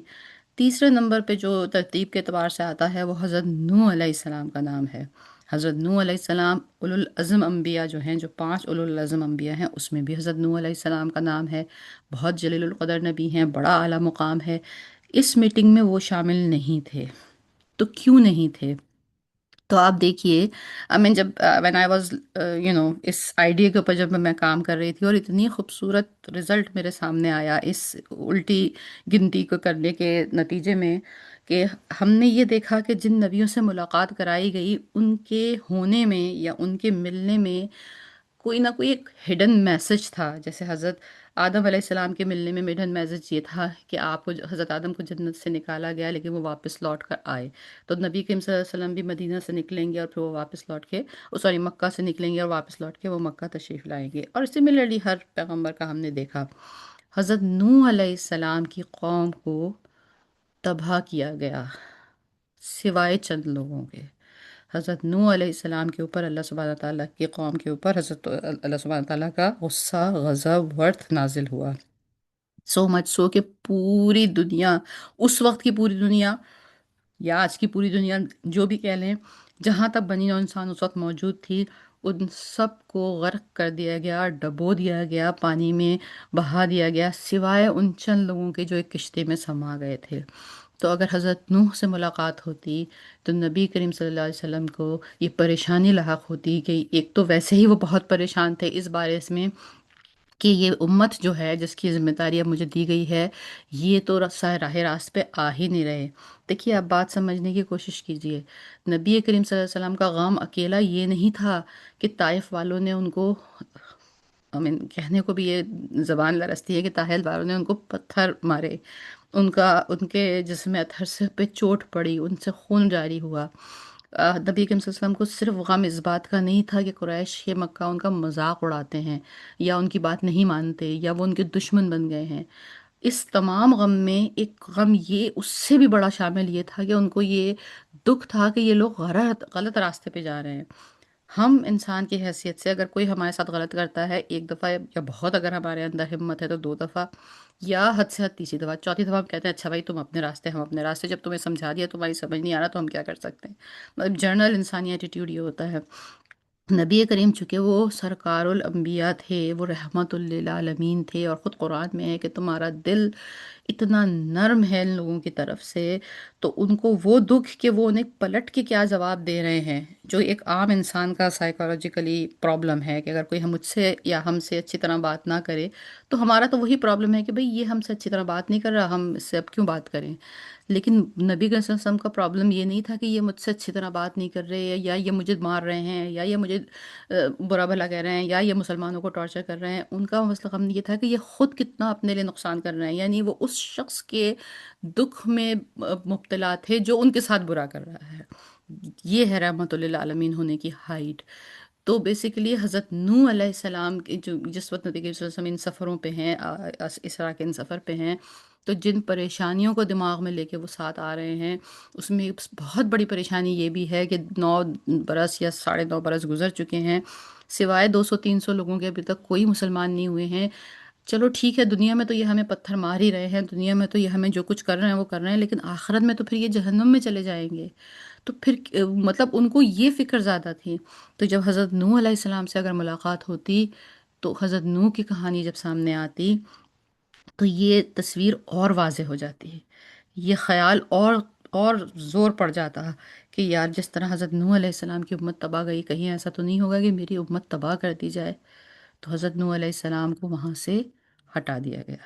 تیسرے نمبر پہ جو ترتیب کے اعتبار سے آتا ہے وہ حضرت نوح علیہ السلام کا نام ہے. حضرت نوح علیہ السلام اولوالعزم انبیاء جو ہیں، جو 5 اولوالعزم انبیاء ہیں، اس میں بھی حضرت نوح علیہ السلام کا نام ہے. بہت جلیل القدر نبی ہیں، بڑا اعلیٰ مقام ہے. اس میٹنگ میں وہ شامل نہیں تھے. تو کیوں نہیں تھے؟ تو آپ دیکھیے، جب وین آئی واز اس آئیڈیا کے اوپر جب میں کام کر رہی تھی اور اتنی خوبصورت رزلٹ میرے سامنے آیا اس الٹی گنتی کو کرنے کے نتیجے میں، کہ ہم نے یہ دیکھا کہ جن نبیوں سے ملاقات کرائی گئی ان کے ہونے میں یا ان کے ملنے میں کوئی نہ کوئی ایک ہڈن میسج تھا. جیسے حضرت آدم علیہ السلام کے ملنے میں ہڈن میسج یہ تھا کہ آپ کو، حضرت آدم کو جنت سے نکالا گیا لیکن وہ واپس لوٹ کر آئے. تو نبی کریم صلی اللہ علیہ وسلم بھی مدینہ سے نکلیں گے اور پھر وہ واپس لوٹ کے، سوری، مکہ سے نکلیں گے اور واپس لوٹ کے وہ مکہ تشریف لائیں گے. اور سملرلی ہر پیغمبر کا ہم نے دیکھا. حضرت نوح علیہ السلام کی قوم کو تباہ کیا گیا سوائے چند لوگوں کے. حضرت نوح علیہ السلام کے اوپر اللہ سبحانہ تعالیٰ کی قوم کے اوپر حضرت اللہ سبحانہ تعالیٰ کا غصہ، غضب، ورت نازل ہوا. سو مچ سو کہ پوری دنیا، اس وقت کی پوری دنیا یا آج کی پوری دنیا، جو بھی کہہ لیں، جہاں تک بنی نوع انسان اس وقت موجود تھی، ان سب کو غرق کر دیا گیا، ڈبو دیا گیا، پانی میں بہا دیا گیا، سوائے ان چند لوگوں کے جو ایک کشتی میں سما گئے تھے. تو اگر حضرت نوح سے ملاقات ہوتی تو نبی کریم صلی اللہ علیہ وسلم کو یہ پریشانی لاحق ہوتی کہ ایک تو ویسے ہی وہ بہت پریشان تھے اس بارے میں کہ یہ امت جو ہے جس کی ذمہ داری اب مجھے دی گئی ہے، یہ تو راہ راست پہ آ ہی نہیں رہے. دیکھیے، آپ بات سمجھنے کی کوشش کیجئے. نبی کریم صلی اللہ علیہ وسلم کا غم اکیلا یہ نہیں تھا کہ طائف والوں نے ان کو، کہنے کو بھی یہ زبان لرزتی ہے کہ طائف والوں نے ان کو پتھر مارے، ان کے جسم میں اتھر سے پہ چوٹ پڑی، ان سے خون جاری ہوا. نبی کریم صلی اللہ علیہ وسلم کو صرف غم اس بات کا نہیں تھا کہ قریش یہ مکہ ان کا مذاق اڑاتے ہیں یا ان کی بات نہیں مانتے یا وہ ان کے دشمن بن گئے ہیں. اس تمام غم میں ایک غم یہ اس سے بھی بڑا شامل یہ تھا کہ ان کو یہ دکھ تھا کہ یہ لوگ غلط غلط راستے پہ جا رہے ہیں۔ ہم انسان کی حیثیت سے اگر کوئی ہمارے ساتھ غلط کرتا ہے ایک دفعہ یا بہت، اگر ہمارے اندر ہمت ہے تو دو دفعہ، یا حد سے حد تیسری دفعہ، چوتھی دفعہ ہم کہتے ہیں اچھا بھائی تم اپنے راستے ہم اپنے راستے، جب تمہیں سمجھا دیا تمہاری سمجھ نہیں آ رہا تو ہم کیا کر سکتے ہیں۔ مطلب جنرل انسانی ایٹیٹیوڈ یہ ہوتا ہے۔ نبی کریم چونکہ وہ سرکار الانبیاء تھے، وہ رحمت للعالمین تھے، اور خود قرآن میں ہے کہ تمہارا دل اتنا نرم ہے ان لوگوں کی طرف سے، تو ان کو وہ دکھ کہ وہ انہیں پلٹ کے کیا جواب دے رہے ہیں، جو ایک عام انسان کا سائیکالوجیکلی پرابلم ہے کہ اگر کوئی ہم مجھ سے یا ہم سے اچھی طرح بات نہ کرے تو ہمارا تو وہی پرابلم ہے کہ بھئی یہ ہم سے اچھی طرح بات نہیں کر رہا، ہم اس سے اب کیوں بات کریں۔ لیکن نبی صلی اللہ علیہ وسلم کا پرابلم یہ نہیں تھا کہ یہ مجھ سے اچھی طرح بات نہیں کر رہے، یا یہ مجھے مار رہے ہیں، یا یہ مجھے برا بھلا کہہ رہے ہیں، یا یہ مسلمانوں کو ٹارچر کر رہے ہیں۔ ان کا مسئلہ غم یہ تھا کہ یہ خود کتنا اپنے لیے نقصان کر رہے ہیں، یعنی وہ اس شخص کے دکھ میں مبتلا تھے جو ان کے ساتھ برا کر رہا ہے۔ یہ ہے رحمت للعالمین ہونے کی ہائٹ۔ تو بیسیکلی حضرت نوح علیہ السلام کے جو جس وقت نبی کریم صلی اللہ علیہ وسلم ان سفروں پہ ہیں، اسرا کے ان سفر پہ ہیں، تو جن پریشانیوں کو دماغ میں لے کے وہ ساتھ آ رہے ہیں، اس میں بہت بڑی پریشانی یہ بھی ہے کہ 9 برس یا 9.5 برس گزر چکے ہیں، سوائے 200 300 لوگوں کے ابھی تک کوئی مسلمان نہیں ہوئے ہیں۔ چلو ٹھیک ہے، دنیا میں تو یہ ہمیں پتھر مار ہی رہے ہیں، دنیا میں تو یہ ہمیں جو کچھ کر رہے ہیں وہ کر رہے ہیں، لیکن آخرت میں تو پھر یہ جہنم میں چلے جائیں گے۔ تو پھر مطلب ان کو یہ فکر زیادہ تھی۔ تو جب حضرت نوح علیہ السلام سے اگر ملاقات ہوتی تو حضرت نوح کی کہانی جب سامنے آتی تو یہ تصویر اور واضح ہو جاتی ہے، یہ خیال اور زور پڑ جاتا کہ یار جس طرح حضرت نوح علیہ السلام کی امت تباہ گئی، کہیں ایسا تو نہیں ہوگا کہ میری امت تباہ کر دی جائے۔ تو حضرت نوح علیہ السلام کو وہاں سے ہٹا دیا گیا۔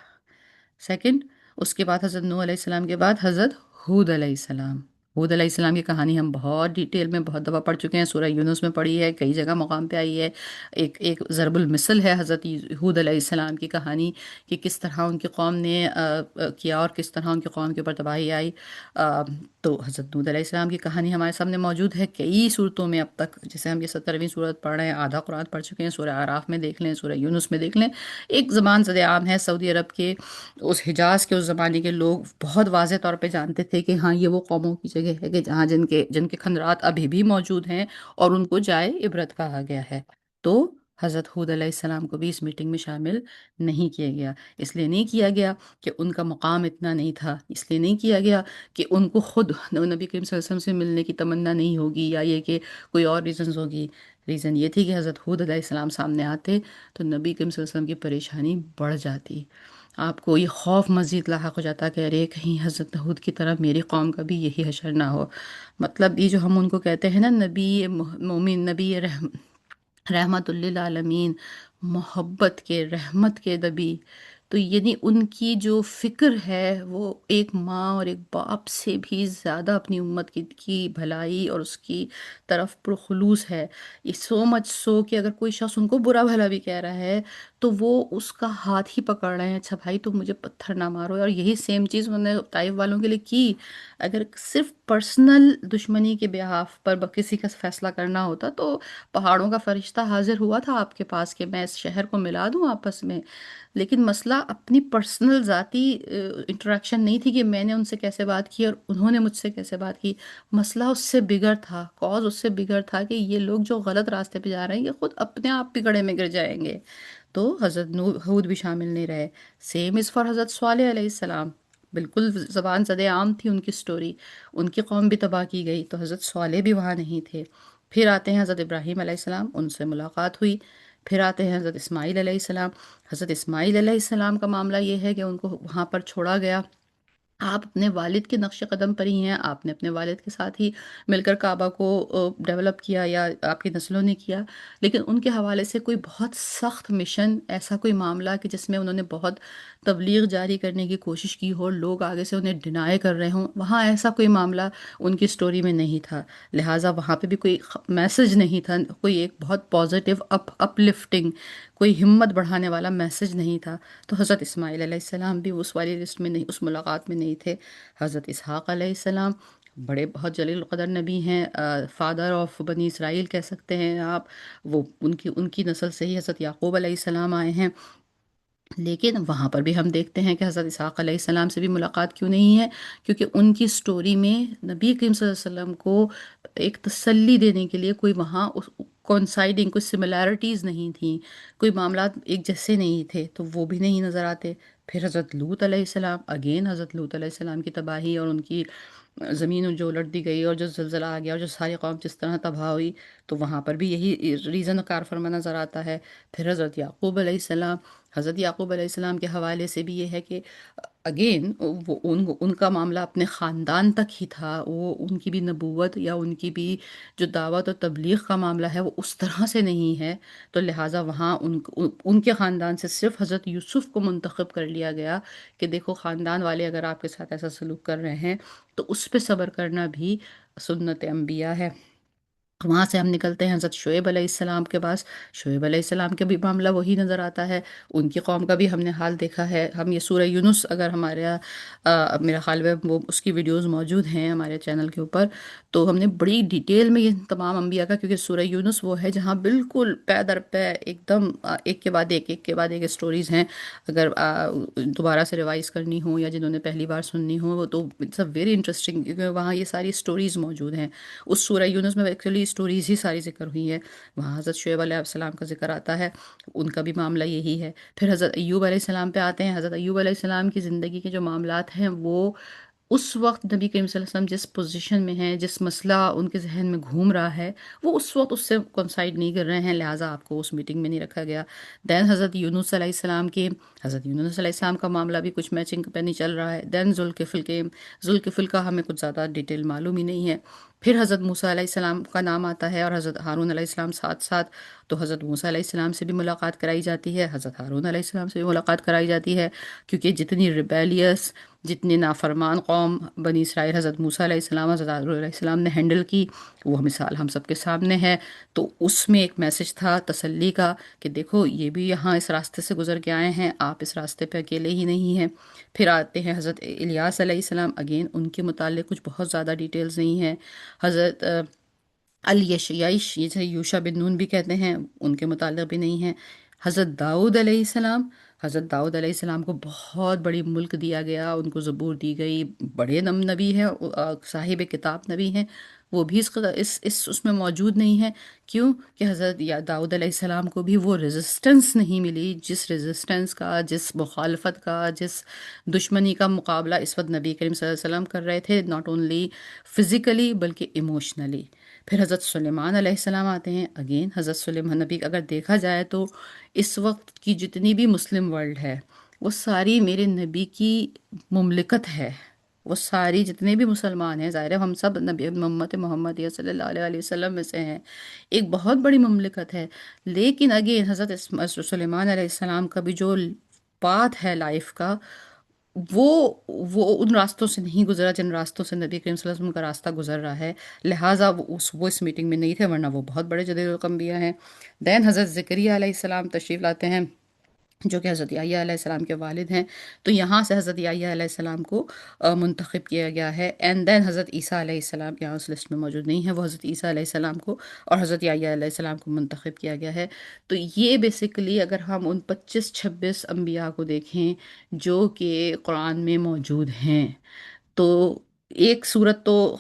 سیکنڈ، اس کے بعد حضرت نوح علیہ السلام کے بعد حضرت ہود علیہ السلام۔ ہود علیہ السلام کی کہانی ہم بہت ڈیٹیل میں بہت دفعہ پڑھ چکے ہیں، سورہ یونس میں پڑھی ہے، کئی جگہ مقام پہ آئی ہے۔ ایک ضرب المثل ہے حضرت ہود علیہ السلام کی کہانی کہ کس طرح ان کی قوم نے کیا اور کس طرح ان کی قوم کے اوپر تباہی آئی۔ تو حضرت ہود علیہ السلام کی کہانی ہمارے سامنے موجود ہے کئی صورتوں میں اب تک، جیسے ہم یہ 17ویں صورت پڑھ رہے ہیں، آدھا قرآن پڑھ چکے ہیں، سورہ اعراف میں دیکھ لیں، سورہ یونس میں دیکھ لیں۔ ایک زبان زد عام ہے، سعودی عرب کے اس حجاز کے اس زمانے کے لوگ بہت واضح طور پہ جانتے تھے کہ ہاں یہ وہ قوموں کی جگہ ہے کہ جہاں جن کے کھنڈرات ابھی بھی موجود ہیں اور ان کو جائے عبرت کہا گیا ہے۔ تو حضرت ہود علیہ السلام کو بھی اس میٹنگ میں شامل نہیں کیا گیا۔ اس لیے نہیں کیا گیا کہ ان کا مقام اتنا نہیں تھا، اس لیے نہیں کیا گیا کہ ان کو خود نبی کریم صلی اللہ علیہ وسلم سے ملنے کی تمنا نہیں ہوگی، یا یہ کہ کوئی اور ریزنز ہوگی۔ ریزن یہ تھی کہ حضرت ہود علیہ السلام سامنے آتے تو نبی کریم صلی اللہ علیہ وسلم کی پریشانی بڑھ جاتی، آپ کو یہ خوف مزید لاحق ہو جاتا کہ ارے کہیں حضرت ہود کی طرح میری قوم کا بھی یہی حشر نہ ہو۔ مطلب یہ جو ہم ان کو کہتے ہیں نا، نبی مومن، نبی رحمت للعالمین، محبت کے، رحمت کے نبی، تو یعنی ان کی جو فکر ہے وہ ایک ماں اور ایک باپ سے بھی زیادہ اپنی امت کی بھلائی اور اس کی طرف پرخلوص ہے۔ یہ سو مچ سو کہ اگر کوئی شخص ان کو برا بھلا بھی کہہ رہا ہے تو وہ اس کا ہاتھ ہی پکڑ رہے ہیں، اچھا بھائی تم مجھے پتھر نہ مارو۔ اور یہی سیم چیز انہوں نے طائف والوں کے لیے کی۔ اگر صرف پرسنل دشمنی کے بیہاف پر کسی کا فیصلہ کرنا ہوتا تو پہاڑوں کا فرشتہ حاضر ہوا تھا آپ کے پاس کہ میں اس شہر کو ملا دوں آپس میں، لیکن مسئلہ اپنی پرسنل ذاتی انٹریکشن نہیں تھی کہ میں نے ان سے کیسے بات کی اور انہوں نے مجھ سے کیسے بات کی۔ مسئلہ اس سے بگڑ تھا، کاز اس سے بگڑ تھا کہ یہ لوگ جو غلط راستے پہ جا رہے ہیں یہ خود اپنے آپ بگڑے میں گر جائیں گے۔ تو حضرت ہود بھی شامل نہیں رہے۔ سیم از فار حضرت صالح علیہ السلام، بالکل زبان زد عام تھی ان کی سٹوری، ان کی قوم بھی تباہ کی گئی تو حضرت صالح بھی وہاں نہیں تھے۔ پھر آتے ہیں حضرت ابراہیم علیہ السلام، ان سے ملاقات ہوئی۔ پھر آتے ہیں حضرت اسماعیل علیہ السلام۔ حضرت اسماعیل علیہ السلام کا معاملہ یہ ہے کہ ان کو وہاں پر چھوڑا گیا۔ آپ اپنے والد کے نقش قدم پر ہی ہیں، آپ نے اپنے والد کے ساتھ ہی مل کر کعبہ کو ڈیولپ کیا، یا آپ کی نسلوں نے کیا، لیکن ان کے حوالے سے کوئی بہت سخت مشن، ایسا کوئی معاملہ کہ جس میں انہوں نے بہت تبلیغ جاری کرنے کی کوشش کی ہو، لوگ آگے سے انہیں ڈینائی کر رہے ہوں، وہاں ایسا کوئی معاملہ ان کی سٹوری میں نہیں تھا۔ لہٰذا وہاں پہ بھی کوئی میسج نہیں تھا، کوئی ایک بہت پازیٹیو اپ لفٹنگ، کوئی ہمت بڑھانے والا میسج نہیں تھا۔ تو حضرت اسماعیل علیہ السلام بھی اس والی لسٹ میں نہیں، اس ملاقات میں نہیں تھے۔ حضرت اسحاق علیہ السلام بڑے بہت جلیل القدر نبی ہیں، فادر آف بنی اسرائیل کہہ سکتے ہیں آپ، وہ ان کی نسل سے ہی حضرت یعقوب علیہ السلام آئے ہیں۔ لیکن وہاں پر بھی ہم دیکھتے ہیں کہ حضرت اسحاق علیہ السلام سے بھی ملاقات کیوں نہیں ہے؟ کیونکہ ان کی سٹوری میں نبی کریم صلی اللہ علیہ وسلم کو ایک تسلی دینے کے لیے کوئی وہاں کونسائڈنگ کوئی سملیرٹیز نہیں تھیں، کوئی معاملات ایک جیسے نہیں تھے، تو وہ بھی نہیں نظر آتے۔ پھر حضرت لوط علیہ السلام، اگین حضرت لوط علیہ السلام کی تباہی اور ان کی زمین جو الٹ دی گئی اور جو زلزلہ آ گیا اور جو ساری قوم جس طرح تباہ ہوئی، تو وہاں پر بھی یہی ریزن کار فرما نظر آتا ہے۔ پھر حضرت یعقوب علیہ السلام، حضرت یعقوب علیہ السلام کے حوالے سے بھی یہ ہے کہ اگین وہ ان کا معاملہ اپنے خاندان تک ہی تھا، وہ ان کی بھی نبوت یا ان کی بھی جو دعوت اور تبلیغ کا معاملہ ہے وہ اس طرح سے نہیں ہے، تو لہٰذا وہاں ان کے خاندان سے صرف حضرت یوسف کو منتخب کر لیا گیا کہ دیکھو خاندان والے اگر آپ کے ساتھ ایسا سلوک کر رہے ہیں تو اس پہ صبر کرنا بھی سنت انبیاء ہے۔ وہاں سے ہم نکلتے ہیں حضرت شعیب علیہ السلام کے پاس۔ شعیب علیہ السلام کا بھی معاملہ وہی نظر آتا ہے، ان کی قوم کا بھی ہم نے حال دیکھا ہے۔ ہم یہ سورہ یونس، اگر ہمارے میرا خیال میں وہ اس کی ویڈیوز موجود ہیں ہمارے چینل کے اوپر، تو ہم نے بڑی ڈیٹیل میں یہ تمام انبیاء کا، کیونکہ سورہ یونس وہ ہے جہاں بالکل پے در پے ایک دم ایک کے بعد ایک کے بعد ایک سٹوریز ہیں۔ اگر دوبارہ سے ریوائز کرنی ہو یا جنہوں نے پہلی بار سننی ہو، وہ تو اٹس اے ویری انٹرسٹنگ، کیونکہ وہاں یہ ساری سٹوریز موجود ہیں۔ اس سورہ یونس میں ایکچولی سٹوریز ہی ساری ذکر ہوئی ہیں، وہاں حضرت شعیب علیہ السلام کا ذکر آتا ہے، ان کا بھی معاملہ یہی ہے۔ پھر حضرت ایوب علیہ السلام پہ آتے ہیں۔ حضرت ایوب علیہ السلام کی زندگی کے جو معاملات ہیں وہ اس وقت نبی کریم صلی اللہ علیہ وسلم جس پوزیشن میں ہیں، جس مسئلہ ان کے ذہن میں گھوم رہا ہے، وہ اس وقت اس سے کنسائڈ نہیں کر رہے ہیں، لہٰذا آپ کو اس میٹنگ میں نہیں رکھا گیا۔ دین حضرت یونس علیہ السلام کے، حضرت یونس علیہ السلام کا معاملہ بھی کچھ میچنگ پہ نہیں چل رہا ہے۔ دین ذوالکفل کے، ذوالکفل کا ہمیں کچھ زیادہ ڈیٹیل معلوم ہی نہیں ہے۔ پھر حضرت موسیٰ علیہ السلام کا نام آتا ہے اور حضرت ہارون علیہ السلام ساتھ ساتھ، تو حضرت موسیٰ علیہ السلام سے بھی ملاقات کرائی جاتی ہے، حضرت ہارون علیہ السلام سے بھی ملاقات کرائی جاتی ہے، کیونکہ جتنی ریبیلیس، جتنی نافرمان قوم بنی اسرائیل حضرت موسیٰ علیہ السلام، حضرت ہارون علیہ السلام نے ہینڈل کی، وہ مثال ہم سب کے سامنے ہے۔ تو اس میں ایک میسج تھا تسلی کا کہ دیکھو یہ بھی یہاں اس راستے سے گزر کے آئے ہیں، آپ اس راستے پہ اکیلے ہی نہیں ہیں۔ پھر آتے ہیں حضرت الیاس علیہ السلام، اگین ان کے متعلق کچھ بہت زیادہ ڈیٹیلز نہیں ہیں۔ حضرت الیشیائش، جسے یوشع بن نون بھی کہتے ہیں، ان کے متعلق بھی نہیں ہے۔ حضرت داؤد علیہ السلام، حضرت داؤد علیہ السلام کو بہت بڑی ملک دیا گیا، ان کو زبور دی گئی، بڑے نبی ہیں، صاحب کتاب نبی ہیں، وہ بھی اس میں موجود نہیں ہے۔ کیوں کہ حضرت داؤد علیہ السلام کو بھی وہ ریزسٹنس نہیں ملی، جس ریزسٹنس کا، جس مخالفت کا، جس دشمنی کا مقابلہ اس وقت نبی کریم صلی اللہ علیہ وسلم کر رہے تھے، ناٹ اونلی فزیکلی بلکہ ایموشنلی۔ پھر حضرت سلیمان علیہ السلام آتے ہیں، اگین حضرت سلیمان نبی اگر دیکھا جائے تو اس وقت کی جتنی بھی مسلم ورلڈ ہے وہ ساری میرے نبی کی مملکت ہے، وہ ساری جتنے بھی مسلمان ہیں، ظاہر ہے ہم سب نبی امت محمد صلی اللہ علیہ وسلم میں سے ہیں، ایک بہت بڑی مملکت ہے۔ لیکن اگین حضرت سلیمان علیہ السلام کا بھی جو پاتھ ہے لائف کا، وہ ان راستوں سے نہیں گزرا جن راستوں سے نبی کریم صلی اللہ علیہ وسلم کا راستہ گزر رہا ہے، لہٰذا وہ اس میٹنگ میں نہیں تھے، ورنہ وہ بہت بڑے جلیل الانبیاء ہیں۔ دین حضرت زکریا علیہ السلام تشریف لاتے ہیں، جو کہ حضرت یحییٰ علیہ السلام کے والد ہیں، تو یہاں سے حضرت یحییٰ علیہ السلام کو منتخب کیا گیا ہے۔ اینڈ دین حضرت عیسیٰ علیہ السلام یہاں اس لسٹ میں موجود نہیں ہے، وہ حضرت عیسیٰ علیہ السلام کو اور حضرت یحییٰ علیہ السلام کو منتخب کیا گیا ہے۔ تو یہ بیسیکلی اگر ہم ان 25-26 انبیاء کو دیکھیں جو کہ قرآن میں موجود ہیں، تو ایک صورت تو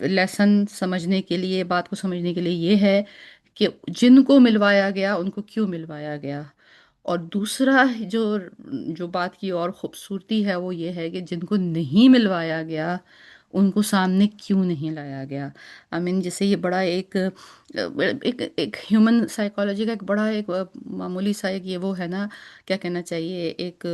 لیسن سمجھنے کے لیے، بات کو سمجھنے کے لیے یہ ہے کہ جن کو ملوایا گیا ان کو کیوں ملوایا گیا، اور دوسرا جو جو بات کی اور خوبصورتی ہے وہ یہ ہے کہ جن کو نہیں ملوایا گیا ان کو سامنے کیوں نہیں لایا گیا۔ جیسے یہ بڑا ایک ہیومن سائیکالوجی کا ایک بڑا ایک معمولی سا ایک یہ وہ ہے نا، کیا کہنا چاہیے، ایک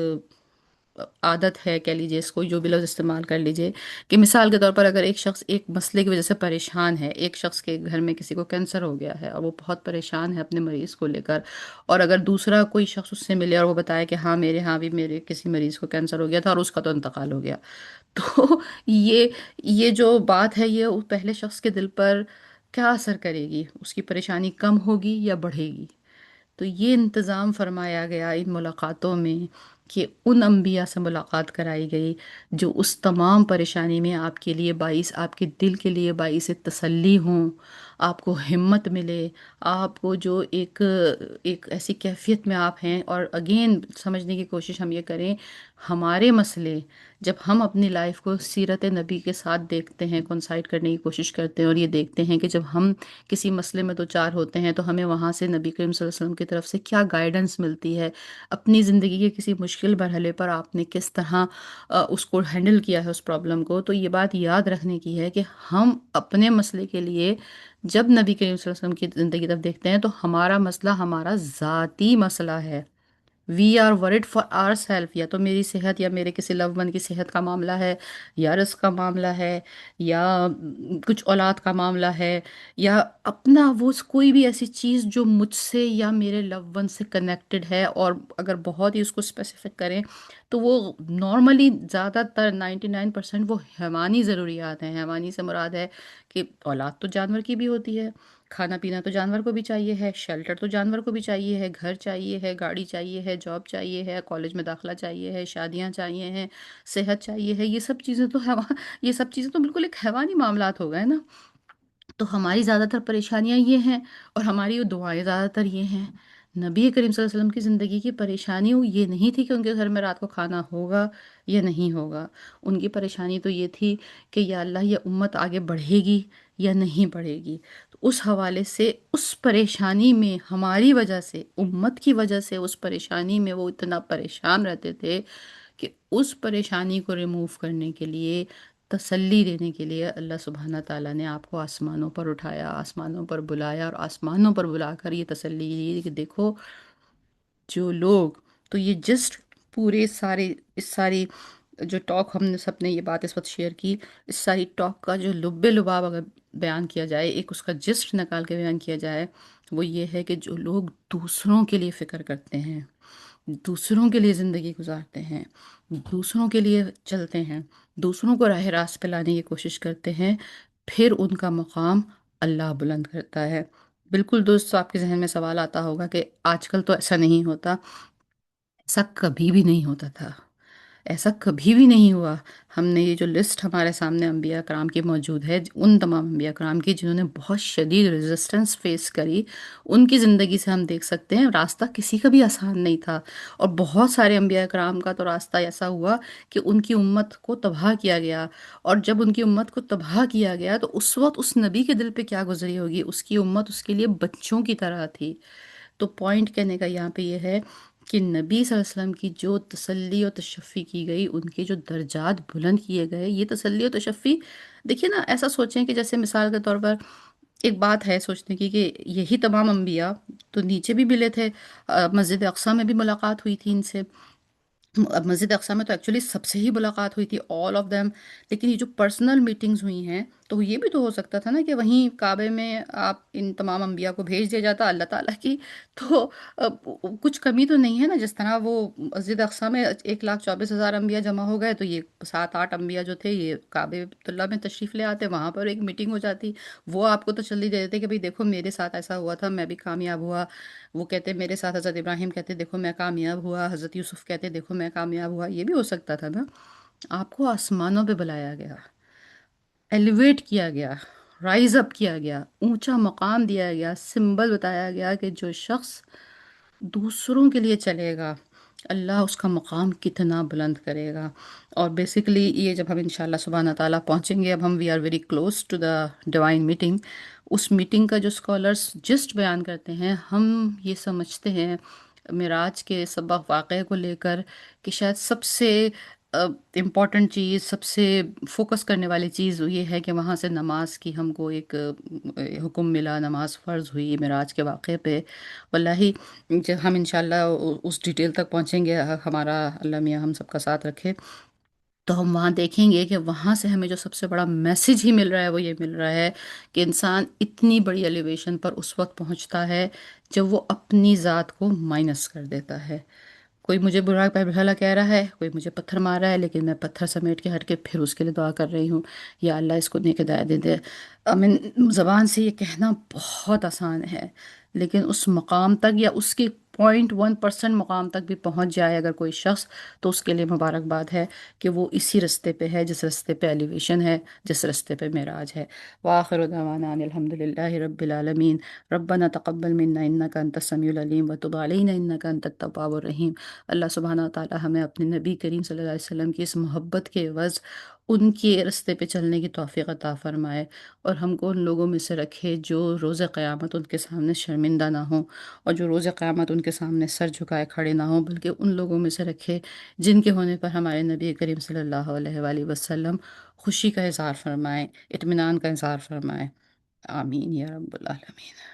عادت ہے کہہ لیجیے، اس کو جو بھی لفظ استعمال کر لیجیے، کہ مثال کے طور پر اگر ایک شخص ایک مسئلے کی وجہ سے پریشان ہے، ایک شخص کے گھر میں کسی کو کینسر ہو گیا ہے اور وہ بہت پریشان ہے اپنے مریض کو لے کر، اور اگر دوسرا کوئی شخص اس سے ملے اور وہ بتائے کہ ہاں میرے میرے کسی مریض کو کینسر ہو گیا تھا اور اس کا تو انتقال ہو گیا، تو یہ جو بات ہے یہ پہلے شخص کے دل پر کیا اثر کرے گی؟ اس کی پریشانی کم ہوگی یا بڑھے گی؟ تو یہ انتظام فرمایا گیا ان ملاقاتوں میں کہ ان انبیاء سے ملاقات کرائی گئی جو اس تمام پریشانی میں آپ کے لیے باعث، آپ کے دل کے لیے باعث تسلی ہوں، آپ کو ہمت ملے، آپ کو جو ایک ایک ایسی کیفیت میں آپ ہیں۔ اور اگین سمجھنے کی کوشش ہم یہ کریں، ہمارے مسئلے جب ہم اپنی لائف کو سیرت نبی کے ساتھ دیکھتے ہیں، کنسائڈ کرنے کی کوشش کرتے ہیں، اور یہ دیکھتے ہیں کہ جب ہم کسی مسئلے میں دو چار ہوتے ہیں تو ہمیں وہاں سے نبی کریم صلی اللہ علیہ وسلم کی طرف سے کیا گائیڈنس ملتی ہے، اپنی زندگی کے کسی مشکل مرحلے پر آپ نے کس طرح اس کو ہینڈل کیا ہے اس پرابلم کو، تو یہ بات یاد رکھنے کی ہے کہ ہم اپنے مسئلے کے لیے جب نبی کریم صلی اللہ علیہ وسلم کی زندگی کی طرف دیکھتے ہیں تو ہمارا مسئلہ ہمارا ذاتی مسئلہ ہے۔ We are word for our self, یا تو میری صحت یا میرے کسی لو ون کی صحت کا معاملہ ہے، یا رزق کا معاملہ ہے، یا کچھ اولاد کا معاملہ ہے، یا اپنا وہ کوئی بھی ایسی چیز جو مجھ سے یا میرے لو ون سے کنیکٹڈ ہے۔ اور اگر بہت ہی اس کو اسپیسیفک کریں تو وہ نارملی زیادہ تر 99% وہ حیوانی ضروریات ہیں۔ حیوانی سے مراد ہے کہ اولاد تو جانور کی بھی ہوتی ہے، کھانا پینا تو جانور کو بھی چاہیے ہے، شیلٹر تو جانور کو بھی چاہیے ہے، گھر چاہیے ہے، گاڑی چاہیے ہے، جاب چاہیے ہے، کالج میں داخلہ چاہیے ہے، شادیاں چاہیے ہیں، صحت چاہیے ہے۔ یہ سب چیزیں تو یہ سب چیزیں تو بالکل ایک حیوانی معاملات ہو گئے نا۔ تو ہماری زیادہ تر پریشانیاں یہ ہیں، اور ہماری وہ دعائیں زیادہ تر یہ ہیں۔ نبی کریم صلی اللہ علیہ وسلم کی زندگی کی پریشانی وہ یہ نہیں تھی کہ ان کے گھر میں رات کو کھانا ہوگا یا نہیں ہوگا، ان کی پریشانی تو یہ تھی کہ یا اللہ یہ امت آگے بڑھے گی یا نہیں بڑھے گی۔ تو اس حوالے سے اس پریشانی میں ہماری وجہ سے، امت کی وجہ سے اس پریشانی میں وہ اتنا پریشان رہتے تھے کہ اس پریشانی کو ریموو کرنے کے لیے، تسلی دینے کے لیے اللہ سبحانہ تعالیٰ نے آپ کو آسمانوں پر اٹھایا، آسمانوں پر بلایا، اور آسمانوں پر بلا کر یہ تسلی دی کہ دیکھو جو لوگ، تو یہ جسٹ پورے سارے اس ساری جو ٹاک ہم نے سب نے یہ بات اس وقت شیئر کی، اس ساری ٹاک کا جو لب لباب اگر بیان کیا جائے، ایک اس کا جسٹ نکال کے بیان کیا جائے، وہ یہ ہے کہ جو لوگ دوسروں کے لیے فکر کرتے ہیں، دوسروں کے لیے زندگی گزارتے ہیں، دوسروں کے لیے چلتے ہیں، دوسروں کو راہ راست پہ لانے کی کوشش کرتے ہیں، پھر ان کا مقام اللہ بلند کرتا ہے۔ بالکل دوست، آپ کے ذہن میں سوال آتا ہوگا کہ آج کل تو ایسا نہیں ہوتا۔ ایسا کبھی بھی نہیں ہوتا تھا، ایسا کبھی بھی نہیں ہوا۔ ہم نے یہ جو لسٹ ہمارے سامنے انبیاء کرام کی موجود ہے، ان تمام انبیاء کرام کی جنہوں نے بہت شدید ریزسٹنس فیس کری، ان کی زندگی سے ہم دیکھ سکتے ہیں راستہ کسی کا بھی آسان نہیں تھا۔ اور بہت سارے انبیاء کرام کا تو راستہ ایسا ہوا کہ ان کی امت کو تباہ کیا گیا، اور جب ان کی امت کو تباہ کیا گیا تو اس وقت اس نبی کے دل پہ کیا گزری ہوگی، اس کی امت اس کے لیے بچوں کی طرح تھی۔ تو پوائنٹ کہنے کا یہاں پہ یہ ہے کہ نبی صلی اللہ علیہ وسلم کی جو تسلی و تشفی کی گئی، ان کے جو درجات بلند کیے گئے، یہ تسلی و تشفی دیکھیے نا، ایسا سوچیں کہ جیسے مثال کے طور پر ایک بات ہے سوچنے کی کہ یہی تمام انبیاء تو نیچے بھی ملے تھے، مسجد اقصیٰ میں بھی ملاقات ہوئی تھی ان سے۔ اب مسجد اقصیٰ میں تو ایکچولی سب سے ہی ملاقات ہوئی تھی، آل آف دیم، لیکن یہ جو پرسنل میٹنگز ہوئی ہیں تو یہ بھی تو ہو سکتا تھا نا کہ وہیں کعبے میں آپ ان تمام انبیاء کو بھیج دیا جاتا اللہ تعالیٰ کی تو کچھ کمی تو نہیں ہے نا۔ جس طرح وہ مسجد اقصیٰ میں 1,24,000 انبیاء جمع ہو گئے تو یہ 7-8 انبیاء جو تھے یہ کعبے بیت اللہ میں تشریف لے آتے، وہاں پر ایک میٹنگ ہو جاتی، وہ آپ کو تسلی دے دیتے کہ بھئی دیکھو میرے ساتھ ایسا ہوا تھا، میں بھی کامیاب ہوا۔ وہ کہتے میرے ساتھ حضرت ابراہیم کہتے دیکھو میں کامیاب ہوا، حضرت یوسف کہتے دیکھو میں کامیاب ہوا۔ یہ بھی ہو سکتا تھا نا۔ آپ کو آسمانوں پہ بلایا گیا، ایلیویٹ کیا گیا، رائز اپ کیا گیا، اونچا مقام دیا گیا، سمبل بتایا گیا کہ جو شخص دوسروں کے لیے چلے گا اللہ اس کا مقام کتنا بلند کرے گا۔ اور بیسیکلی یہ جب ہم انشاءاللہ سبحانہ تعالیٰ پہنچیں گے، اب ہم we are very close to the divine meeting, اس میٹنگ کا جو اسکالرس جسٹ بیان کرتے ہیں، ہم یہ سمجھتے ہیں معراج کے سبق واقعے کو لے کر کہ شاید سب سے امپورٹنٹ چیز، سب سے فوکس کرنے والی چیز یہ ہے کہ وہاں سے نماز کی ہم کو ایک حکم ملا، نماز فرض ہوئی معراج کے واقعے پہ۔ واللہ جب ہم انشاءاللہ اس ڈیٹیل تک پہنچیں گے، ہمارا اللہ میاں ہم سب کا ساتھ رکھے، تو ہم وہاں دیکھیں گے کہ وہاں سے ہمیں جو سب سے بڑا میسج ہی مل رہا ہے وہ یہ مل رہا ہے کہ انسان اتنی بڑی ایلیویشن پر اس وقت پہنچتا ہے جب وہ اپنی ذات کو مائنس کر دیتا ہے۔ کوئی مجھے برا بھلا کہہ رہا ہے، کوئی مجھے پتھر مار رہا ہے، لیکن میں پتھر سمیٹ کے ہٹ کے پھر اس کے لیے دعا کر رہی ہوں، یا اللہ اس کو نیک ہدایت دے دے۔ زبان سے یہ کہنا بہت آسان ہے، لیکن اس مقام تک یا اس کے 0.1% مقام تک بھی پہنچ جائے اگر کوئی شخص، تو اس کے لیے مبارکباد ہے کہ وہ اسی رستے پہ ہے جس رستے پہ ایلیویشن ہے، جس رستے پہ معراج ہے۔ وآخر دعوانا ان الحمد للہ رب العالمین۔ ربنا تقبل منا انک انت السمیع العلیم وتب علینا انک انت التواب الرحیم۔ اللہ سبحانہ تعالی ہمیں اپنے نبی کریم صلی اللہ علیہ وسلم کی اس محبت کے عوض ان کے رستے پہ چلنے کی توفیق عطا فرمائے، اور ہم کو ان لوگوں میں سے رکھے جو روز قیامت ان کے سامنے شرمندہ نہ ہوں، اور جو روز قیامت ان کے سامنے سر جھکائے کھڑے نہ ہوں، بلکہ ان لوگوں میں سے رکھے جن کے ہونے پر ہمارے نبی کریم صلی اللہ علیہ وآلہ وسلم خوشی کا اظہار فرمائیں، اطمینان کا اظہار فرمائیں۔ آمین یا رب العالمین۔